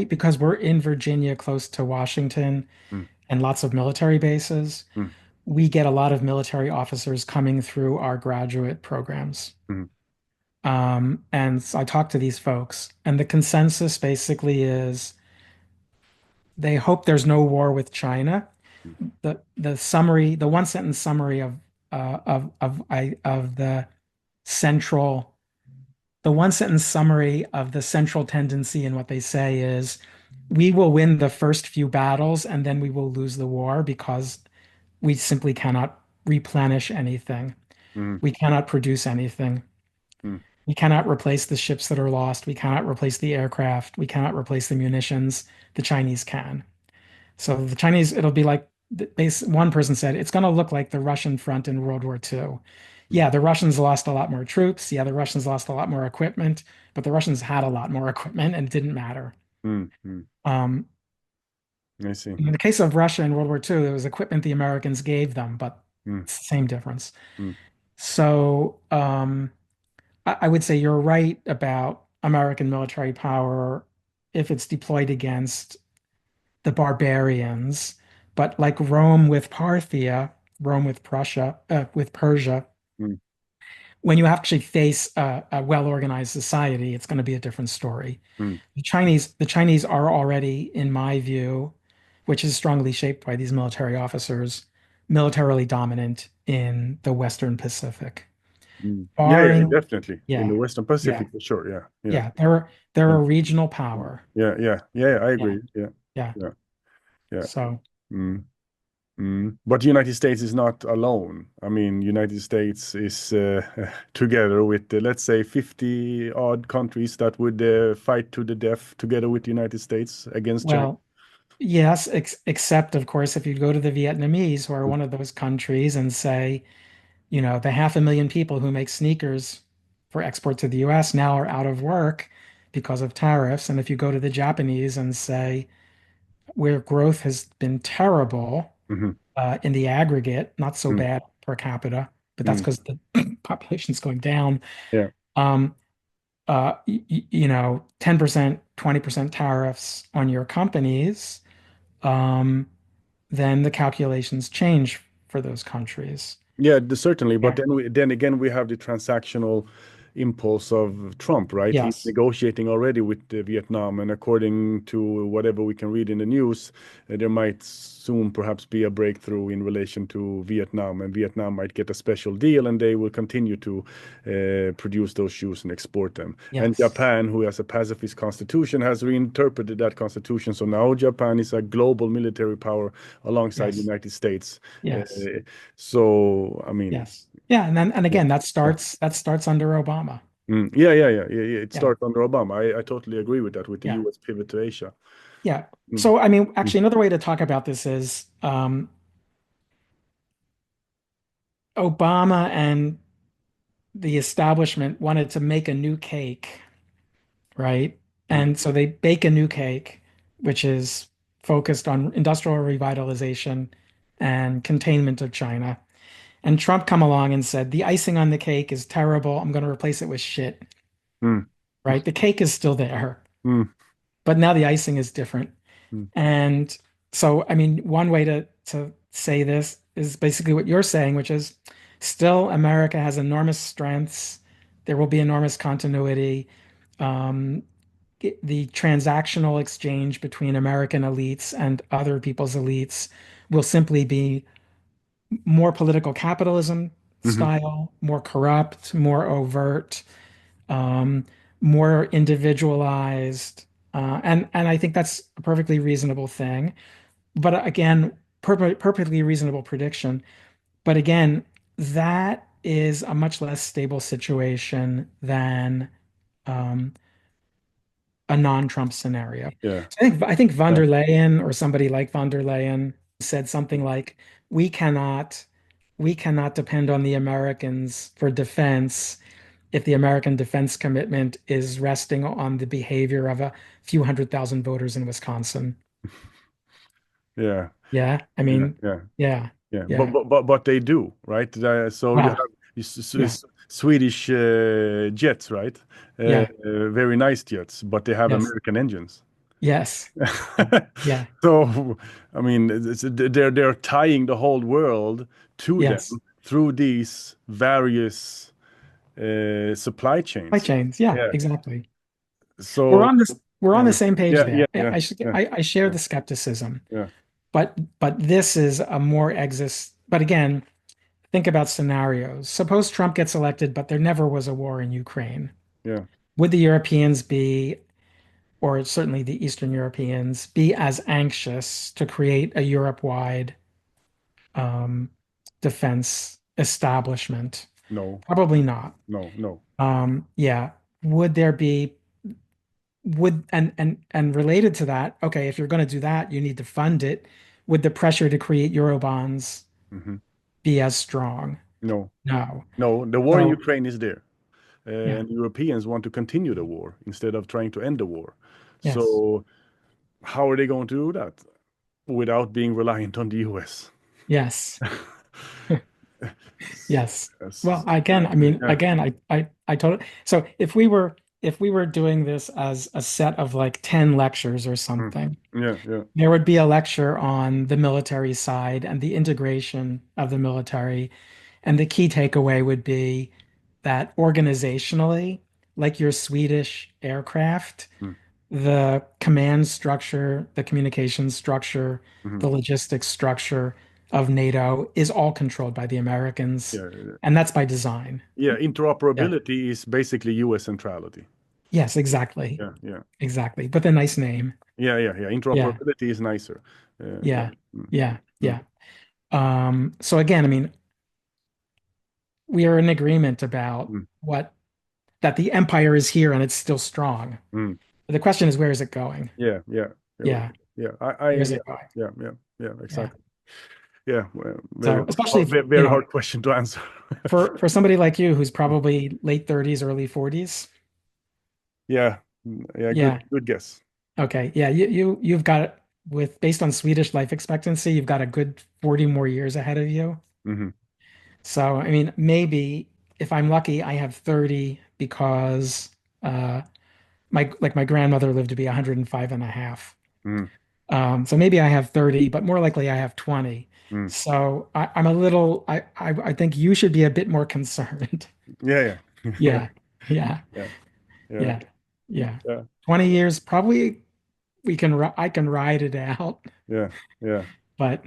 because we're in Virginia, close to Washington, Mm, and lots of military bases, mm, we get a lot of military officers coming through our graduate programs. mm, And so I talk to these folks, and the consensus basically is they hope there's no war with China. mm, The one sentence summary of central, the one sentence summary of the central tendency in what they say is, we will win the first few battles and then we will lose the war because we simply cannot replenish anything. mm, We cannot produce anything. mm, We cannot replace the ships that are lost. We cannot replace the aircraft. We cannot replace the munitions. The Chinese can. So the Chinese, it'll be like one person said, it's going to look like the Russian front in World War II. mm, Yeah, the Russians lost a lot more troops. Yeah, the Russians lost a lot more equipment, but the Russians had a lot more equipment and it didn't matter. mm, mm. Um, I see. in the case of Russia in World War II, it was equipment the Americans gave them, but Mm, it's the same difference. mm, So I would say you're right about American military power if it's deployed against the barbarians, but like Rome with Parthia, Rome with with Persia, mm, when you actually face a well-organized society, it's going to be a different story. mm, The Chinese are already, in my view, which is strongly shaped by these military officers, militarily dominant in the Western Pacific. mm. Yeah, yeah, Barring, definitely. In the yeah, Western yeah, Pacific, for sure. Yeah, yeah, yeah, they're yeah, a regional mm. power. Yeah, yeah, yeah. I Yeah, agree. Yeah, yeah. yeah, yeah. So, Mm. Mm. But the United States is not alone. I mean, United States is together with, let's say, 50 odd countries that would fight to the death together with the United States against China. well, yes, except of course, if you go to the Vietnamese, who are one of those countries, and say, the 500,000 people who make sneakers for export to the US now are out of work because of tariffs. And if you go to the Japanese and say, where growth has been terrible Hmm. in the aggregate, not so Mm. bad per capita, but that's Mm. because the population's going down. Yeah. Um, 10%, 20% tariffs on your companies, um, then the calculations change for those countries. Yeah, certainly. But Yeah. then again, we have the transactional impulse of Trump, right? He's Yes. negotiating already with Vietnam, and according to whatever we can read in the news, there might soon perhaps be a breakthrough in relation to Vietnam, and Vietnam might get a special deal, and they will continue to produce those shoes and export them. And Yes. Japan, who has a pacifist constitution, has reinterpreted that constitution. So now Japan is a global military power alongside the Yes. United States. Yes. Uh, so, I mean, Yes. Yeah. And yeah, again, yeah, that starts under Obama. Yeah, yeah, yeah, yeah, yeah. It Yeah. started under Obama. I totally agree with that, with the Yeah. U.S. pivot to Asia. Yeah. Mm, So, I mean, mm, actually, another way to talk about this is Obama and the establishment wanted to make a new cake, right? mm, And so they bake a new cake, which is focused on industrial revitalization and containment of China. And Trump come along and said, the icing on the cake is terrible. I'm going to replace it with shit, mm, right? The cake is still there, mm, but now the icing is different. mm, And so, I mean, one way to say this is basically what you're saying, which is still America has enormous strengths. There will be enormous continuity. Um, the transactional exchange between American elites and other people's elites will simply be more political capitalism mhm. style, more corrupt, more overt, um, more individualized. And I think that's a perfectly reasonable thing. But again, perfectly reasonable prediction. But again, that is a much less stable situation than um, a non-Trump scenario. Yeah, So I think von yeah. der Leyen or somebody like von der Leyen said something like, "We cannot we cannot depend on the Americans for defense if the American defense commitment is resting on the behavior of a few 100,000 voters in Wisconsin." Yeah, Yeah, I yeah, mean, yeah, yeah, yeah. But yeah. they do, right? So you Well, have yeah, Swedish jets, right? yeah, Very nice jets, but they have yes, American engines. yes, yeah, yeah, So, I mean, they're tying the whole world to yes. them through these various supply Supply chains. chains, yeah, Yeah. exactly. So, We're on yeah, the same page yeah, there. yeah, yeah, yeah, I share yeah, the skepticism, yeah, but this is a more exist. But again, think about scenarios. Suppose Trump gets elected, but there never was a war in Ukraine. yeah. Would the Europeans be, or certainly the Eastern Europeans, be as anxious to create a Europe-wide um, defense establishment? No, Probably not. no, no. Yeah. Would there be would and related to that, okay, if you're going to do that, you need to fund it. Would the pressure to create Eurobonds Hmm. be as strong? No, No. no. The war in So, Ukraine is there, yeah. and Europeans want to continue the war instead of trying to end the war. Yes. So, how are they going to do that without being reliant on the US? Yes. Yes. Well, Yes. again, Yeah, I mean, yeah, again, I totally. So if we were if we were doing this as a set of like 10 lectures or Mm. something, Yeah, yeah. there would be a lecture on the military side and the integration of the military. And the key takeaway would be that organizationally, like your Swedish aircraft, Mm. the command structure, the communication structure, Mhm. the logistics structure of NATO is all controlled by the Americans. Yeah, yeah. And that's by design. Yeah, Yeah. interoperability is basically US centrality. Yes, exactly. Yeah, yeah. Exactly. But a nice name. Yeah, yeah, yeah. Yeah. Interoperability is nicer. Yeah. Yeah. Mm, Yeah. mm, Yeah. So again, I mean, we are in agreement about mm, what that the empire is here and it's still strong. mm. The question is, where is it going? Yeah, yeah. Yeah, Yeah. yeah. Where's Yeah, it going? yeah, yeah, yeah, Yeah. exactly. Yeah, well, So especially if, very hard question to answer. for somebody like you who's probably late 30s, early 40s. Yeah, yeah, Yeah. good guess. Okay. Yeah. You've got with based on Swedish life expectancy, you've got a good 40 more years ahead of you. Hmm. So I mean, maybe if I'm lucky, I have 30 because uh my grandmother lived to be 105 and a half. Hmm. So maybe I have 30, but more likely I have 20. Mm. So I'm a little I think you should be a bit more concerned. Yeah, yeah. Yeah. Yeah. Yeah, yeah, Yeah. Yeah. yeah, 20 years probably I can ride it out, yeah, yeah. but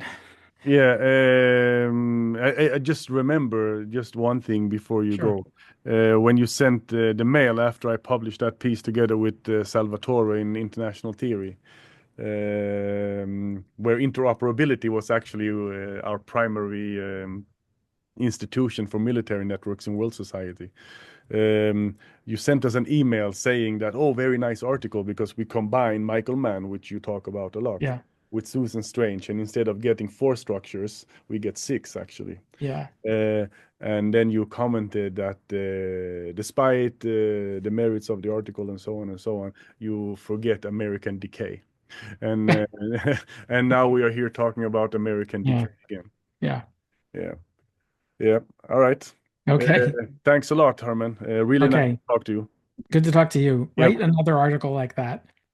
Yeah, I just remember just one thing before you sure. go. When you sent the mail after I published that piece together with Salvatore in International Theory, where interoperability was actually our primary institution for military networks in world society. You sent us an email saying that, oh, very nice article because we combine Michael Mann, which you talk about a lot, Yeah. with Susan Strange, and instead of getting four structures, we get six actually. Yeah. Uh, and then you commented that despite the merits of the article and so on and so on, you forget American decay. And and now we are here talking about American Yeah. decay again. Yeah. Yeah, yeah. All right. Okay. Thanks a lot, Herman. Really nice Okay. to talk to you. Good to talk to you. Yeah, Write another article like that.